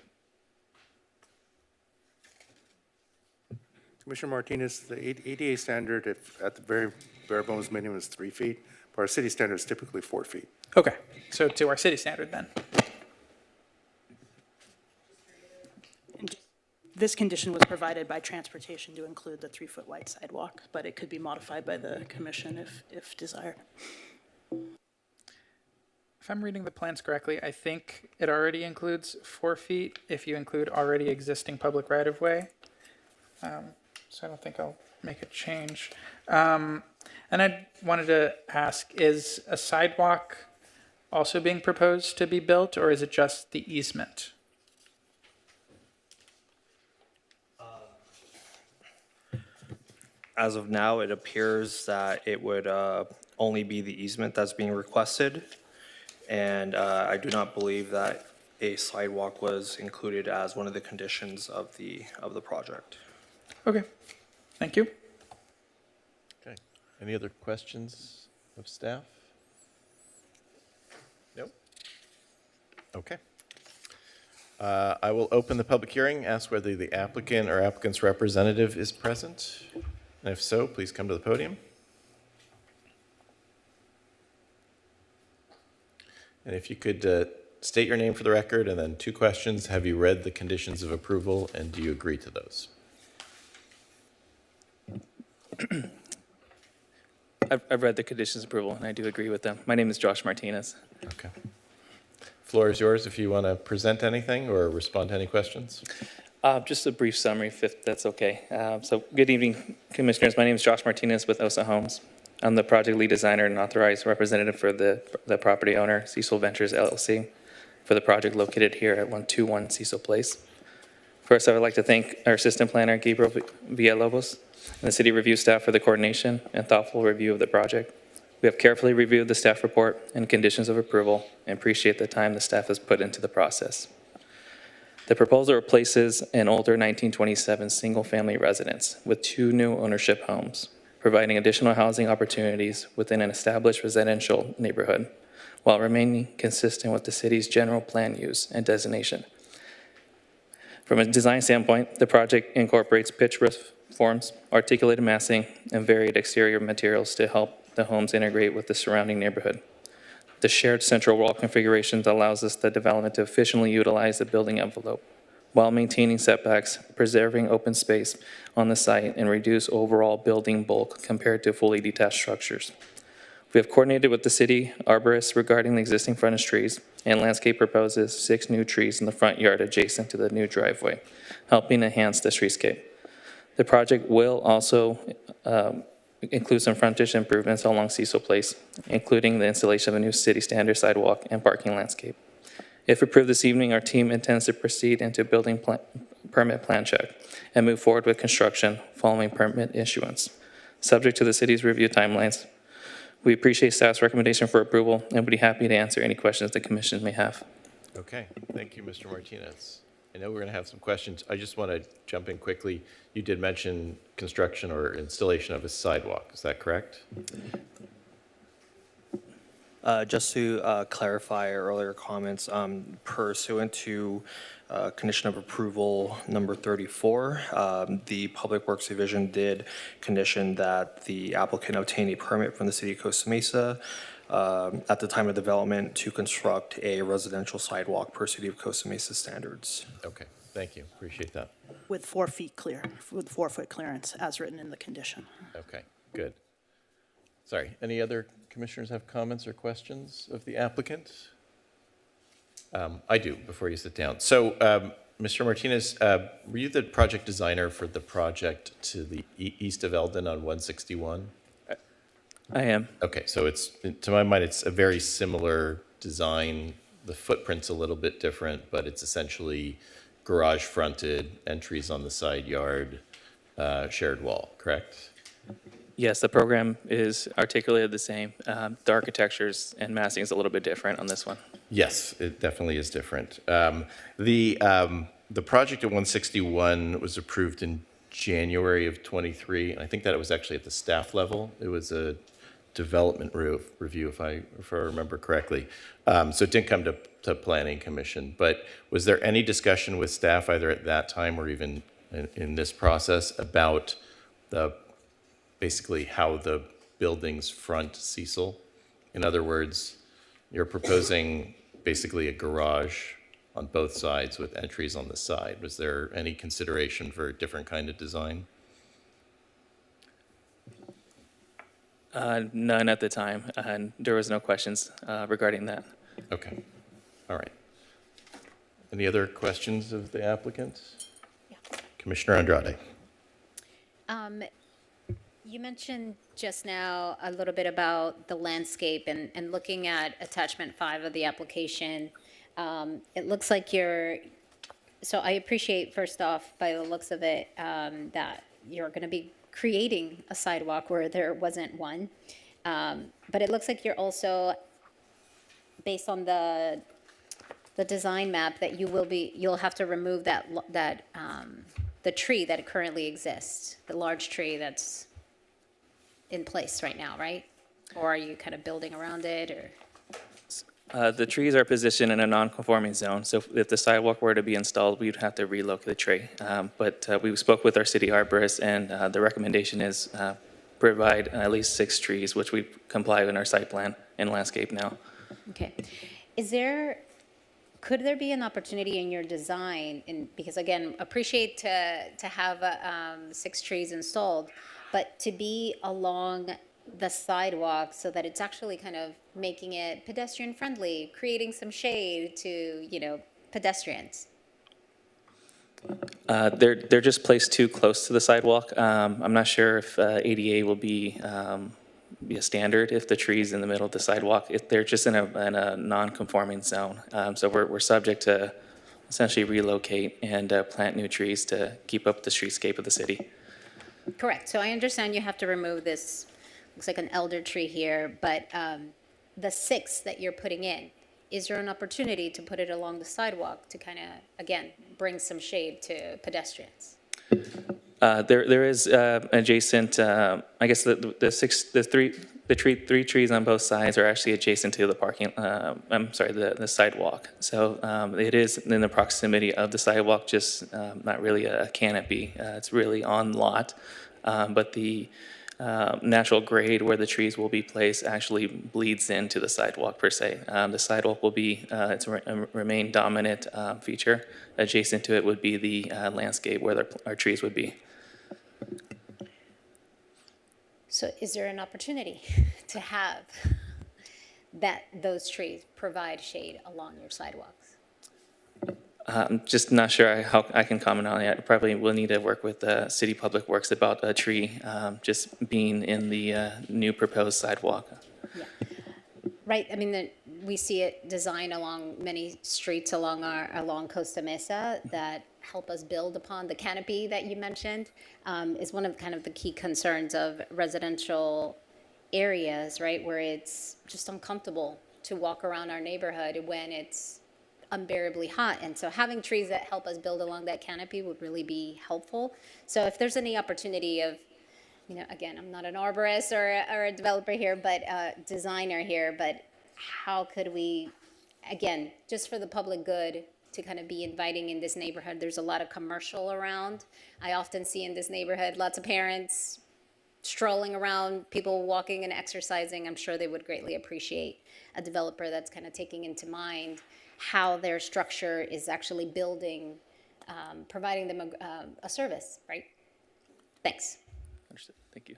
Commissioner Martinez, the ADA standard, if at the very bare bones minimum, is 3 feet, but our city standard is typically 4 feet. Okay, so to our city standard then. This condition was provided by transportation to include the 3-foot wide sidewalk, but it could be modified by the commission if desired. If I'm reading the plans correctly, I think it already includes 4 feet if you include already existing public right-of-way. So I don't think I'll make a change. And I wanted to ask, is a sidewalk also being proposed to be built, or is it just the easement? As of now, it appears that it would only be the easement that's being requested, and I do not believe that a sidewalk was included as one of the conditions of the project. Okay, thank you. Okay. Any other questions of staff? Nope. Okay. I will open the public hearing, ask whether the applicant or applicant's representative is present. And if so, please come to the podium. And if you could state your name for the record, and then 2 questions. Have you read the conditions of approval, and do you agree to those? I've read the conditions of approval, and I do agree with them. My name is Josh Martinez. Okay. Floor is yours if you want to present anything or respond to any questions. Just a brief summary, if that's okay. So good evening, Commissioners. My name is Josh Martinez with OSA Homes. I'm the project lead designer and authorized representative for the property owner, Cecil Ventures LLC, for the project located here at 121 Cecil Place. First, I would like to thank our assistant planner, Gabriel Villalobos, and the city review staff for the coordination and thoughtful review of the project. We have carefully reviewed the staff report and conditions of approval and appreciate the time the staff has put into the process. The proposal replaces an older 1927 single-family residence with 2 new ownership homes, providing additional housing opportunities within an established residential neighborhood, while remaining consistent with the city's general plan use and designation. From a design standpoint, the project incorporates pitch roof forms, articulated massing, and varied exterior materials to help the homes integrate with the surrounding neighborhood. The shared central wall configurations allows us the development to efficiently utilize the building envelope while maintaining setbacks, preserving open space on the site, and reduce overall building bulk compared to fully detached structures. We have coordinated with the city arborist regarding the existing frontage trees, and landscape proposes 6 new trees in the front yard adjacent to the new driveway, helping enhance the streetscape. The project will also include some frontage improvements along Cecil Place, including the installation of a new city standard sidewalk and parking landscape. If approved this evening, our team intends to proceed into building permit plan check and move forward with construction following permit issuance, subject to the city's review timelines. We appreciate staff's recommendation for approval and would be happy to answer any questions the commission may have. Okay, thank you, Mr. Martinez. I know we're going to have some questions. I just want to jump in quickly. You did mention construction or installation of a sidewalk. Is that correct? Just to clarify earlier comments, pursuant to condition of approval number 34, the Public Works Division did condition that the applicant obtain a permit from the City of Costa Mesa at the time of development to construct a residential sidewalk per City of Costa Mesa standards. Okay, thank you. Appreciate that. With 4 feet clear, with 4-foot clearance as written in the condition. Okay, good. Sorry, any other commissioners have comments or questions of the applicant? I do, before you sit down. So, Mr. Martinez, were you the project designer for the project to the east of Eldon on 161? I am. Okay, so it's, to my mind, it's a very similar design. The footprint's a little bit different, but it's essentially garage fronted, entries on the side yard, shared wall, correct? Yes, the program is articulated the same. The architectures and massing is a little bit different on this one. Yes, it definitely is different. The project at 161 was approved in January of 23, and I think that it was actually at the staff level. It was a development review, if I remember correctly. So it didn't come to Planning Commission. But was there any discussion with staff, either at that time or even in this process, about basically how the buildings front Cecil? In other words, you're proposing basically a garage on both sides with entries on the side. Was there any consideration for a different kind of design? None at the time, and there was no questions regarding that. Okay, all right. Any other questions of the applicant? Yeah. Commissioner Andrade. You mentioned just now a little bit about the landscape and looking at attachment 5 of the application. It looks like so I appreciate, first off, by the looks of it, that you're going to be creating a sidewalk where there wasn't one. But it looks like you're also, based on the design map, that you'll have to remove the tree that currently exists, the large tree that's in place right now, right? Or are you kind of building around it, or? The trees are positioned in a non-conforming zone, so if the sidewalk were to be installed, we'd have to relocate the tree. But we spoke with our city arborist, and the recommendation is provide at least 6 trees, which we comply with in our site plan and landscape now. Okay. Could there be an opportunity in your design, because again, appreciate to have 6 trees installed, but to be along the sidewalk so that it's actually kind of making it pedestrian friendly, creating some shade to, pedestrians? They're just placed too close to the sidewalk. I'm not sure if ADA will be a standard if the tree's in the middle of the sidewalk. If they're just in a non-conforming zone. So we're subject to essentially relocate and plant new trees to keep up the streetscape of the city. Correct. So I understand you have to remove this, looks like an elder tree here, but the 6 that you're putting in, is there an opportunity to put it along the sidewalk to kind of, again, bring some shade to pedestrians? There is adjacent, I guess three trees on both sides are actually adjacent to the the sidewalk. So it is in the proximity of the sidewalk, just not really a canopy. It's really on lot, but the natural grade where the trees will be placed actually bleeds into the sidewalk per se. The sidewalk will be, remain dominant feature. Adjacent to it would be the landscape where our trees would be. So is there an opportunity to have those trees provide shade along your sidewalks? I'm just not sure how I can comment on it. Probably will need to work with City Public Works about a tree just being in the new proposed sidewalk. Yeah. Right, I mean, we see it designed along many streets along Costa Mesa that help us build upon the canopy that you mentioned. Is one of kind of the key concerns of residential areas, right, where it's just uncomfortable to walk around our neighborhood when it's unbearably hot. And so having trees that help us build along that canopy would really be helpful. So if there's any opportunity of, you know, again, I'm not an arborist or a developer here, but a designer here, but how could we, again, just for the public good, to kind of be inviting in this neighborhood? There's a lot of commercial around. I often see in this neighborhood lots of parents strolling around, people walking and exercising. I'm sure they would greatly appreciate a developer that's kind of taking into mind how their structure is actually building, providing them a service, right? Thanks. Understood. Thank you.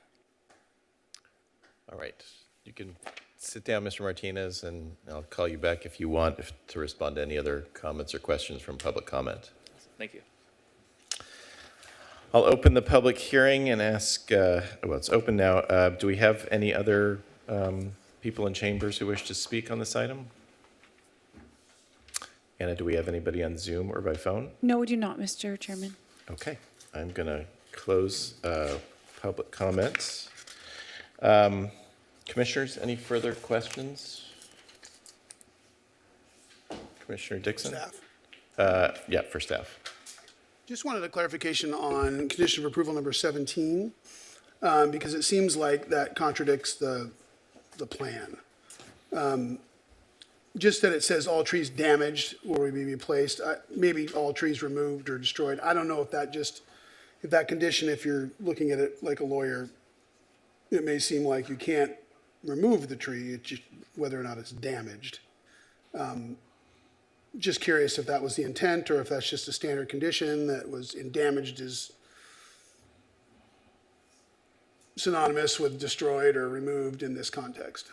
All right. You can sit down, Mr. Martinez, and I'll call you back if you want to respond to any other comments or questions from public comment. Thank you. I'll open the public hearing and ask, well, it's open now. Do we have any other people in chambers who wish to speak on this item? Anna, do we have anybody on Zoom or by phone? No, we do not, Mr. Chairman. Okay, I'm going to close public comments. Commissioners, any further questions? Commissioner Dixon? Staff? Yeah, for staff. Just wanted a clarification on condition of approval number 17, because it seems like that contradicts the plan. Just that it says all trees damaged will be replaced, maybe all trees removed or destroyed. I don't know if that condition, if you're looking at it like a lawyer, it may seem like you can't remove the tree, it's just whether or not it's damaged. Just curious if that was the intent or if that's just a standard condition that was damaged is synonymous with destroyed or removed in this context.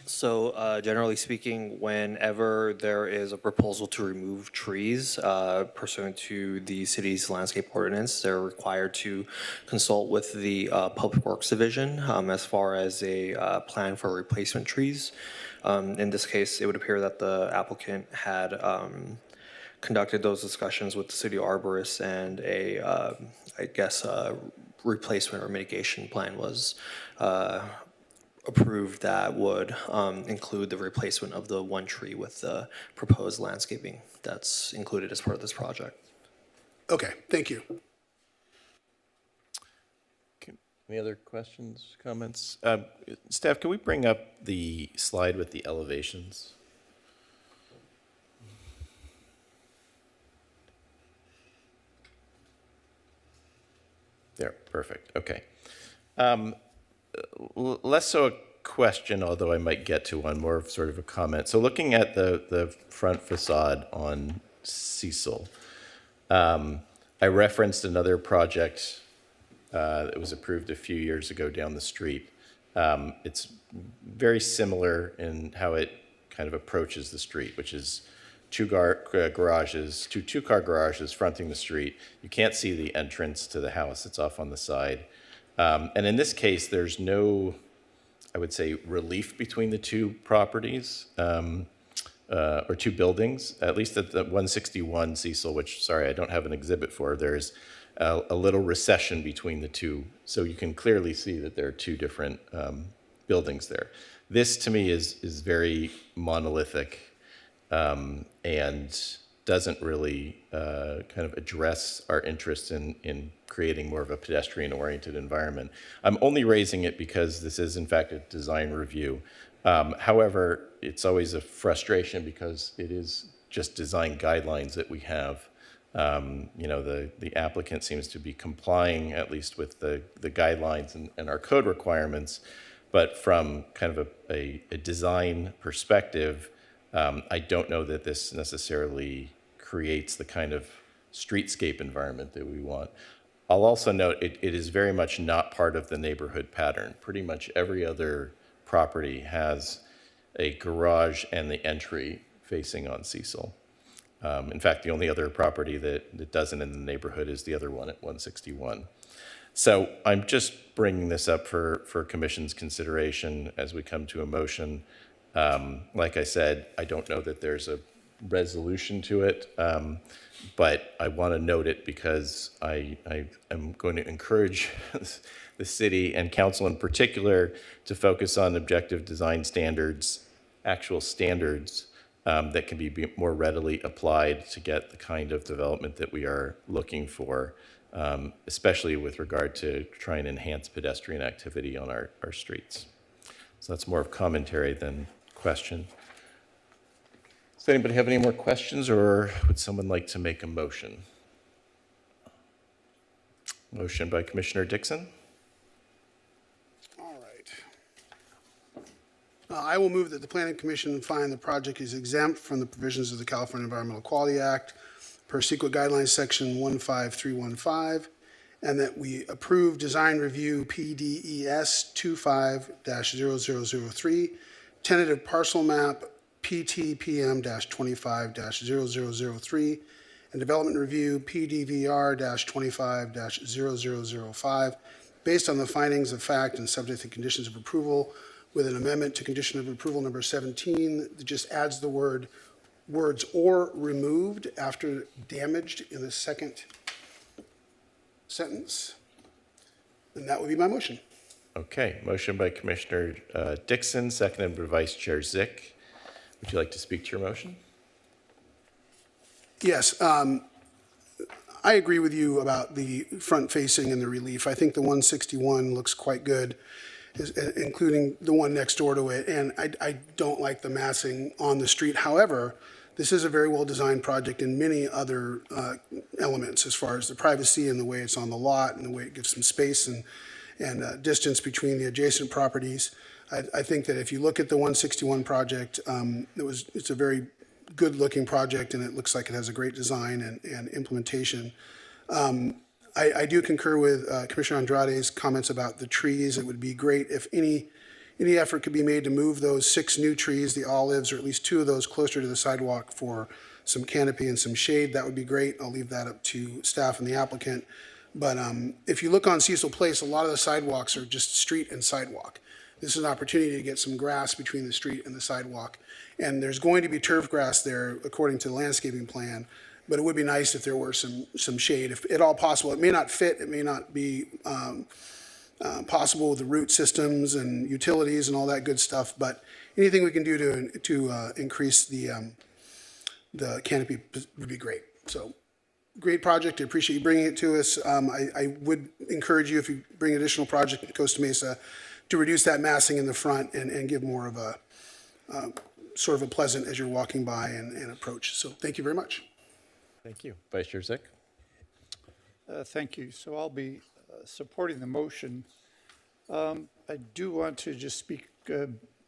So generally speaking, whenever there is a proposal to remove trees pursuant to the city's landscape ordinance, they're required to consult with the Public Works Division as far as a plan for replacement trees. In this case, it would appear that the applicant had conducted those discussions with the city arborist, and I guess a replacement or mitigation plan was approved that would include the replacement of the one tree with the proposed landscaping that's included as part of this project. Okay, thank you. Okay. Any other questions, comments? Staff, can we bring up the slide with the elevations? There, perfect, okay. Less so a question, although I might get to one, more of sort of a comment. So looking at the front facade on Cecil, I referenced another project that was approved a few years ago down the street. It's very similar in how it kind of approaches the street, which is two two-car garages fronting the street. You can't see the entrance to the house. It's off on the side. And in this case, there's no, I would say, relief between the two properties or two buildings. At least at the 161 Cecil, which, sorry, I don't have an exhibit for, there's a little recession between the two. So you can clearly see that there are two different buildings there. This, to me, is very monolithic and doesn't really kind of address our interest in creating more of a pedestrian-oriented environment. I'm only raising it because this is, in fact, a design review. However, it's always a frustration because it is just design guidelines that we have. You know, the applicant seems to be complying at least with the guidelines and our code requirements, but from kind of a design perspective, I don't know that this necessarily creates the kind of streetscape environment that we want. I'll also note it is very much not part of the neighborhood pattern. Pretty much every other property has a garage and the entry facing on Cecil. In fact, the only other property that doesn't in the neighborhood is the other one at 161. So I'm just bringing this up for commission's consideration as we come to a motion. Like I said, I don't know that there's a resolution to it, but I want to note it because I am going to encourage the city and council in particular to focus on objective design standards, actual standards that can be more readily applied to get the kind of development that we are looking for, especially with regard to try and enhance pedestrian activity on our streets. So that's more of commentary than question. Does anybody have any more questions, or would someone like to make a motion? Motion by Commissioner Dixon. All right. I will move that the Planning Commission find the project is exempt from the provisions of the California Environmental Quality Act per CEQA Guidelines Section 15315, and that we approve design review PDES 25-0003, tentative parcel map PTPM-25-0003, and development review PDVR-25-0005, based on the findings of fact and subject to conditions of approval, with an amendment to condition of approval number 17 that just adds the words "or removed" after damaged in the second sentence. And that would be my motion. Okay, motion by Commissioner Dixon, seconded by Vice Chair Zick. Would you like to speak to your motion? Yes, I agree with you about the front facing and the relief. I think the 161 looks quite good, including the one next door to it. And I don't like the massing on the street. However, this is a very well-designed project in many other elements, as far as the privacy and the way it's on the lot and the way it gives some space and distance between the adjacent properties. I think that if you look at the 161 project, it's a very good-looking project, and it looks like it has a great design and implementation. I do concur with Commissioner Andrade's comments about the trees. It would be great if any effort could be made to move those 6 new trees, the olives, or at least 2 of those closer to the sidewalk for some canopy and some shade. That would be great. I'll leave that up to staff and the applicant. But if you look on Cecil Place, a lot of the sidewalks are just street and sidewalk. This is an opportunity to get some grass between the street and the sidewalk. And there's going to be turf grass there, according to the landscaping plan. But it would be nice if there were some shade, if at all possible. It may not fit, it may not be possible with the root systems and utilities and all that good stuff. But anything we can do to increase the canopy would be great. So, great project. I appreciate you bringing it to us. I would encourage you, if you bring additional project to Costa Mesa, to reduce that massing in the front and give more of a sort of a pleasant as you're walking by and approach. So thank you very much. Thank you. Vice Chair Zick. Thank you. So I'll be supporting the motion. I do want to just speak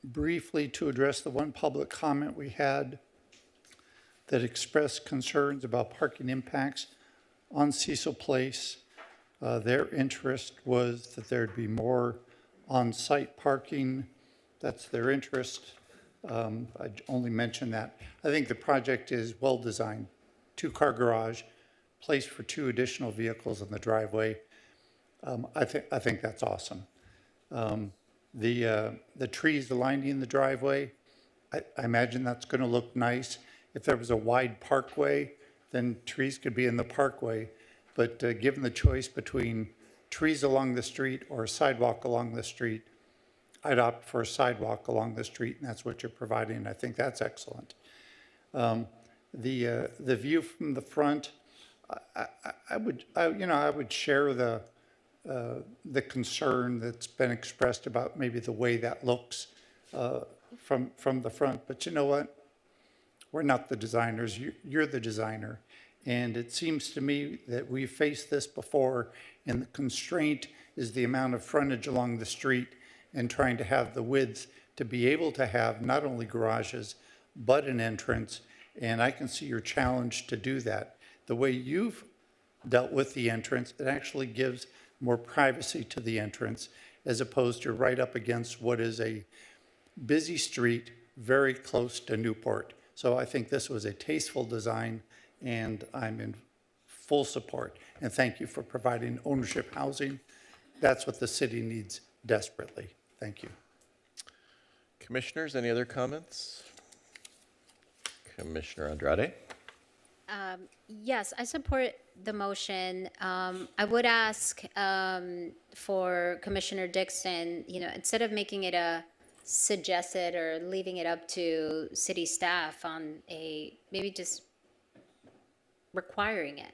briefly to address the one public comment we had that expressed concerns about parking impacts on Cecil Place. Their interest was that there'd be more on-site parking. That's their interest. I only mentioned that. I think the project is well-designed. 2-car garage, place for 2 additional vehicles in the driveway. I think that's awesome. The trees lining the driveway, I imagine that's going to look nice. If there was a wide parkway, then trees could be in the parkway. But given the choice between trees along the street or a sidewalk along the street, I'd opt for a sidewalk along the street, and that's what you're providing. I think that's excellent. The view from the front, I would share the concern that's been expressed about maybe the way that looks from the front. But you know what? We're not the designers. You're the designer. And it seems to me that we've faced this before, and the constraint is the amount of frontage along the street and trying to have the width to be able to have not only garages, but an entrance. And I can see your challenge to do that. The way you've dealt with the entrance, it actually gives more privacy to the entrance as opposed to right up against what is a busy street very close to Newport. So I think this was a tasteful design, and I'm in full support. And thank you for providing ownership housing. That's what the city needs desperately. Thank you. Commissioners, any other comments? Commissioner Andrade? Yes, I support the motion. I would ask for Commissioner Dixon, instead of making it a suggested or leaving it up to city staff on maybe just requiring it,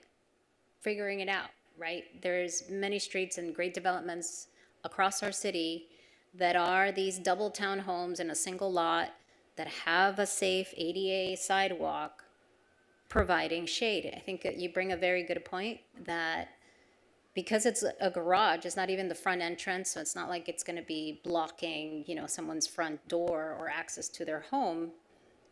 figuring it out, right? There's many streets and great developments across our city that are these double townhomes in a single lot that have a safe ADA sidewalk providing shade. I think that you bring a very good point that because it's a garage, it's not even the front entrance, so it's not like it's going to be blocking, someone's front door or access to their home.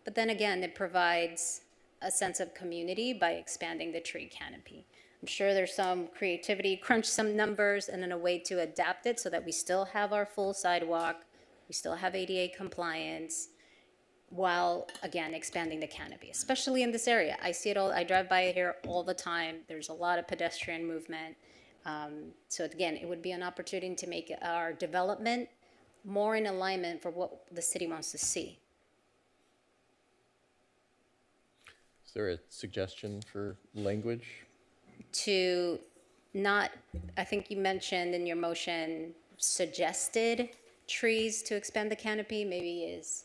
But then again, it provides a sense of community by expanding the tree canopy. I'm sure there's some creativity, crunch some numbers, and then a way to adapt it so that we still have our full sidewalk, we still have ADA compliance, while, again, expanding the canopy, especially in this area. I see it all, I drive by here all the time. There's a lot of pedestrian movement. So again, it would be an opportunity to make our development more in alignment for what the city wants to see. Is there a suggestion for language? To not, I think you mentioned in your motion, suggested trees to expand the canopy, maybe is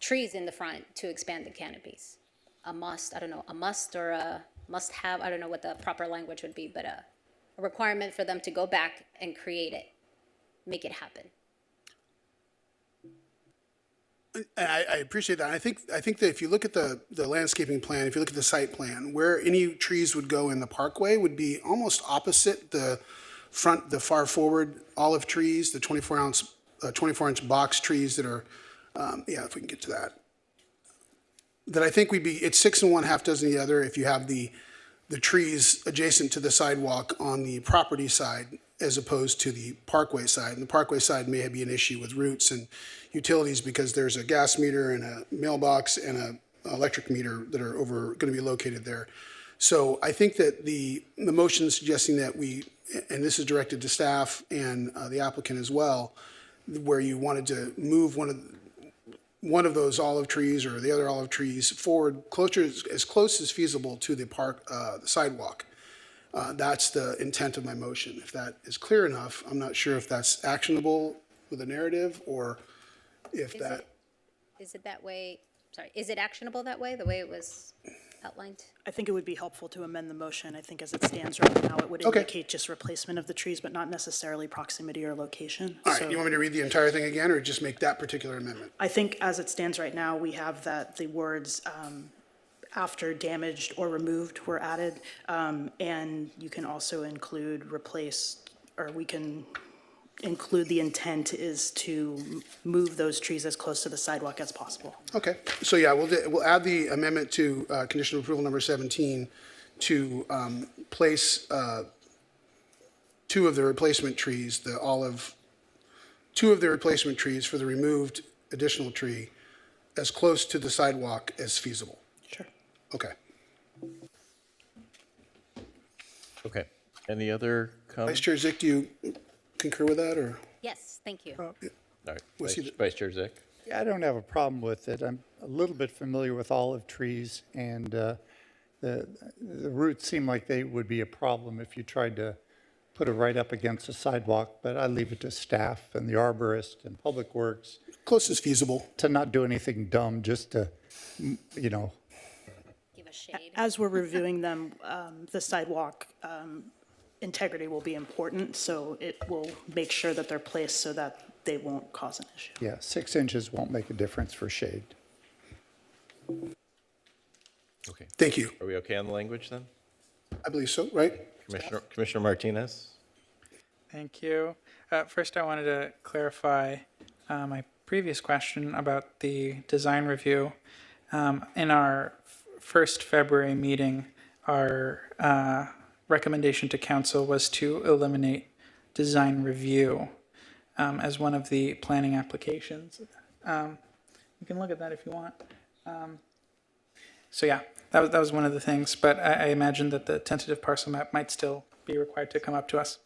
trees in the front to expand the canopies. A must, I don't know, a must or a must have, I don't know what the proper language would be, but a requirement for them to go back and create it, make it happen. I appreciate that. I think that if you look at the landscaping plan, if you look at the site plan, where any trees would go in the parkway would be almost opposite the far forward olive trees, the 24-inch box trees that are, if we can get to that. That I think it's 6 and 1/2 dozen the other if you have the trees adjacent to the sidewalk on the property side as opposed to the parkway side. And the parkway side may be an issue with roots and utilities because there's a gas meter and a mailbox and an electric meter that are going to be located there. So I think that the motion suggesting that and this is directed to staff and the applicant as well, where you wanted to move one of those olive trees or the other olive trees forward as close as feasible to the the sidewalk. That's the intent of my motion. If that is clear enough, I'm not sure if that's actionable with a narrative or if Is it that way, sorry, is it actionable that way, the way it was outlined? I think it would be helpful to amend the motion. I think as it stands right now, it would indicate just replacement of the trees, but not necessarily proximity or location. All right, you want me to read the entire thing again or just make that particular amendment? I think as it stands right now, we have that the words after damaged or removed were added. And you can also include replaced, or we can include the intent is to move those trees as close to the sidewalk as possible. Okay, so yeah, we'll add the amendment to conditional approval number 17 to place 2 of the replacement trees, two of the replacement trees for the removed additional tree as close to the sidewalk as feasible. Sure. Okay. Okay. Any other Vice comments? Chair Zick, do you concur with that or? Yes, thank you. All right. Was he Vice Chair Zick? Yeah, I don't have a problem with it. I'm a little bit familiar with olive trees, and the roots seem like they would be a problem if you tried to put it right up against the sidewalk, but I leave it to staff and the arborist and Public Works. Close as feasible. To not do anything dumb, just to, Give a shade. As we're reviewing them, the sidewalk integrity will be important, so it will make sure that they're placed so that they won't cause an issue. Yeah, 6 inches won't make a difference for shade. Okay. Thank you. Are we okay on the language then? I believe so, right? Commissioner Martinez? Thank you. First, I wanted to clarify my previous question about the design review. In our first February meeting, our recommendation to council was to eliminate design review as one of the planning applications. You can look at that if you want. So yeah, that was one of the things, but I imagine that the tentative parcel map might still be required to come up to us.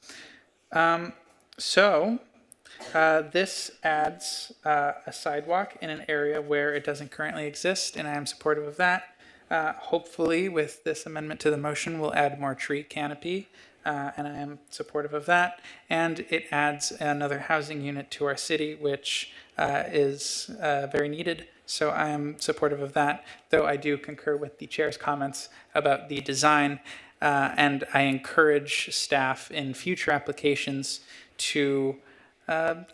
This adds a sidewalk in an area where it doesn't currently exist, and I am supportive of that. Hopefully, with this amendment to the motion, we'll add more tree canopy, and I am supportive of that. And it adds another housing unit to our city, which is very needed. So I am supportive of that, though I do concur with the chair's comments about the design. And I encourage staff in future applications to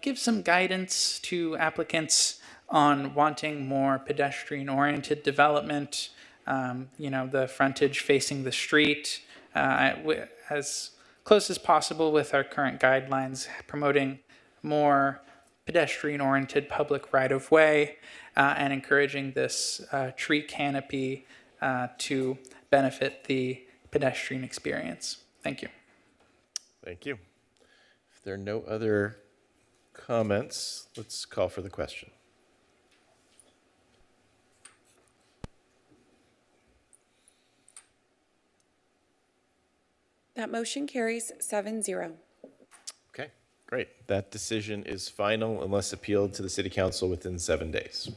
give some guidance to applicants on wanting more pedestrian-oriented development, the frontage facing the street, as close as possible with our current guidelines, promoting more pedestrian-oriented public right-of-way, and encouraging this tree canopy to benefit the pedestrian experience. Thank you. Thank you. If there are no other comments, let's call for the question. That motion carries 7-0. Okay, great. That decision is final unless appealed to the City Council within 7 days.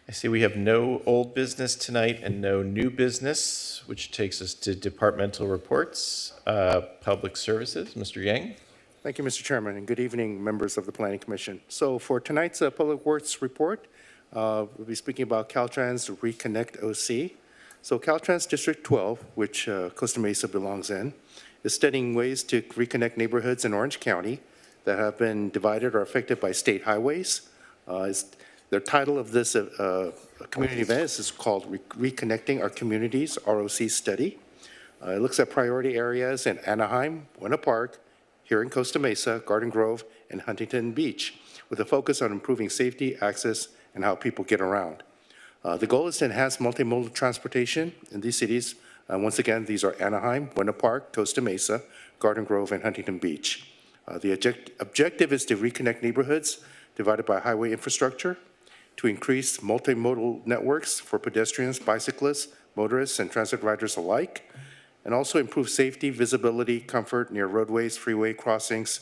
I see we have no old business tonight and no new business, which takes us to departmental reports. Public Services, Mr. Yang. Thank you, Mr. Chairman, and good evening, members of the Planning Commission. So for tonight's Public Works report, we'll be speaking about Caltrans Reconnect OC. So Caltrans District 12, which Costa Mesa belongs in, is studying ways to reconnect neighborhoods in Orange County that have been divided or affected by state highways. The title of this community event is called Reconnecting Our Communities, ROC Study. It looks at priority areas in Anaheim, Buena Park, here in Costa Mesa, Garden Grove, and Huntington Beach, with a focus on improving safety, access, and how people get around. The goal is to enhance multimodal transportation in these cities. Once again, these are Anaheim, Buena Park, Costa Mesa, Garden Grove, and Huntington Beach. The objective is to reconnect neighborhoods divided by highway infrastructure, to increase multimodal networks for pedestrians, bicyclists, motorists, and transit riders alike, and also improve safety, visibility, comfort near roadways, freeway crossings,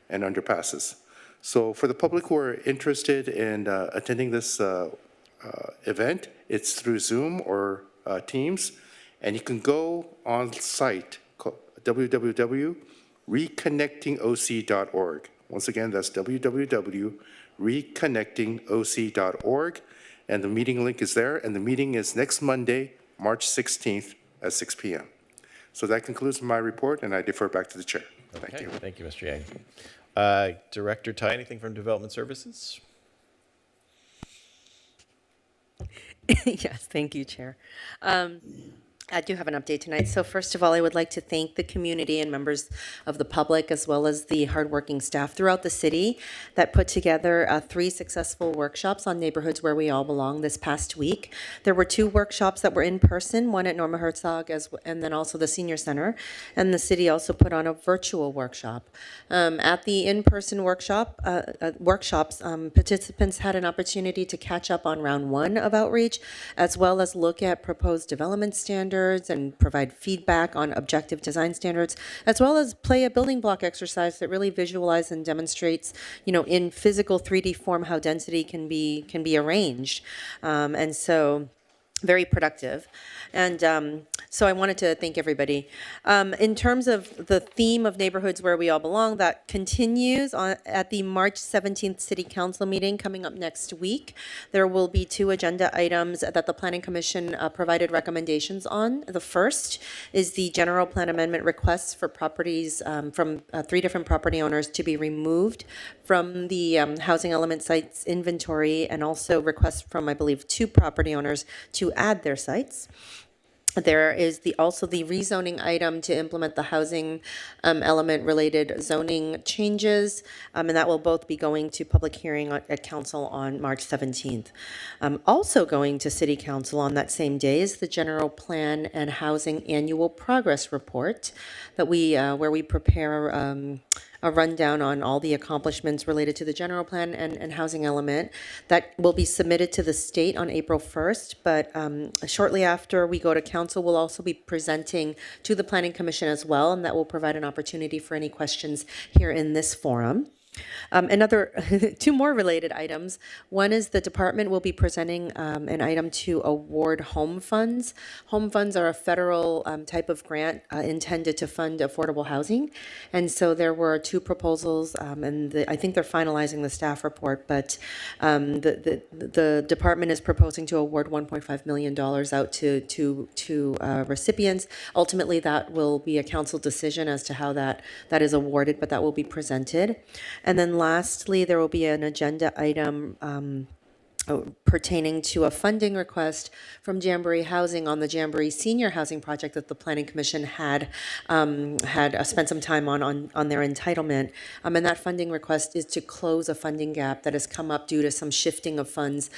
and underpasses. So for the public who are interested in attending this event, it's through Zoom or Teams, and you can go on site, www.reconnectingoc.org. Once again, that's www.reconnectingoc.org, and the meeting link is there, and the meeting is next Monday, March 16th at 6 p.m. So that concludes my report, and I defer back to the chair. Thank you. Thank you, Mr. Yang. Director Tai, anything from Development Services? Yes, thank you, Chair. I do have an update tonight. So first of all, I would like to thank the community and members of the public, as well as the hardworking staff throughout the city that put together 3 successful workshops on neighborhoods where we all belong this past week. There were 2 workshops that were in person, one at Norma Herzog and then also the Senior Center. And the city also put on a virtual workshop. At the in-person workshops, participants had an opportunity to catch up on round 1 of outreach, as well as look at proposed development standards and provide feedback on objective design standards, as well as play a building block exercise that really visualizes and demonstrates, in physical 3D form how density can be arranged. And so very productive. And So I wanted to thank everybody. In terms of the theme of neighborhoods where we all belong, that continues at the March 17th City Council meeting coming up next week. There will be 2 agenda items that the Planning Commission provided recommendations on. The first is the general plan amendment requests for properties from 3 different property owners to be removed from the housing element sites inventory, and also requests from, I believe, 2 property owners to add their sites. There is also the rezoning item to implement the housing element related zoning changes, and that will both be going to public hearing at council on March 17th. Also going to city council on that same day is the general plan and housing annual progress report that where we prepare a rundown on all the accomplishments related to the general plan and housing element. That will be submitted to the state on April 1st, but shortly after we go to council, we'll also be presenting to the Planning Commission as well, and that will provide an opportunity for any questions here in this forum. Another 2 more related items. One is the department will be presenting an item to award home funds. Home funds are a federal type of grant intended to fund affordable housing. And so there were 2 proposals, and I think they're finalizing the staff report, but the department is proposing to award $1.5 million out to recipients. Ultimately, that will be a council decision as to how that is awarded, but that will be presented. And then lastly, there will be an agenda item pertaining to a funding request from Jamboree Housing on the Jamboree Senior Housing Project that the Planning Commission had spent some time on their entitlement. And that funding request is to close a funding gap that has come up due to some shifting of funds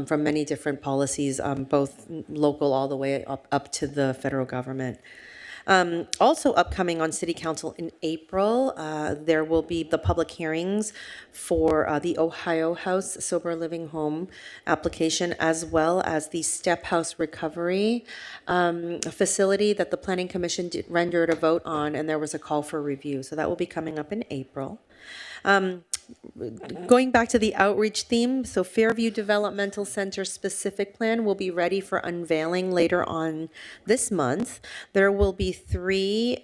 from many different policies, both local all the way up to the federal government. Also upcoming on City Council in April, there will be the public hearings for the Ohio House Sober Living Home application, as well as the Step House Recovery facility that the Planning Commission rendered a vote on, and there was a call for review. So that will be coming up in April. Going back to the outreach theme, so Fairview Developmental Center specific plan will be ready for unveiling later on this month. There will be 3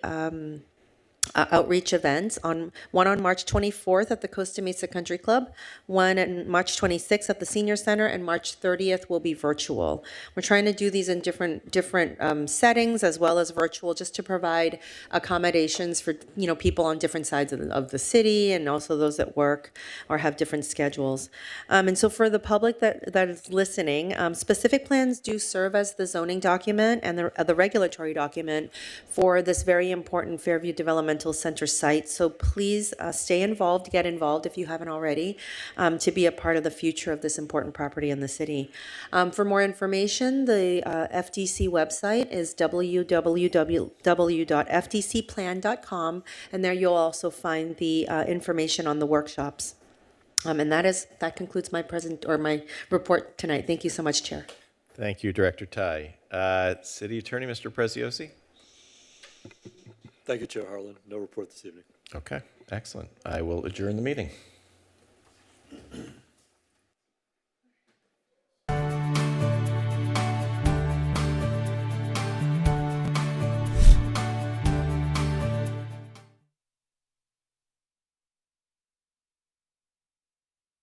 outreach events, one on March 24th at the Costa Mesa Country Club, one on March 26th at the Senior Center, and March 30th will be virtual. We're trying to do these in different settings as well as virtual, just to provide accommodations for people on different sides of the city, and also those that work or have different schedules. And so for the public that is listening, specific plans do serve as the zoning document and the regulatory document for this very important Fairview Developmental Center site. So please stay involved, get involved if you haven't already, to be a part of the future of this important property in the city. For more information, the FDC website is www.fdcplan.com, and there you'll also find the information on the workshops. And that concludes my my report tonight. Thank you so much, Chair. Thank you, Director Tai. City Attorney, Mr. Preziosi. Thank you, Chair Harlan. No report this evening. Okay, excellent. I will adjourn the meeting.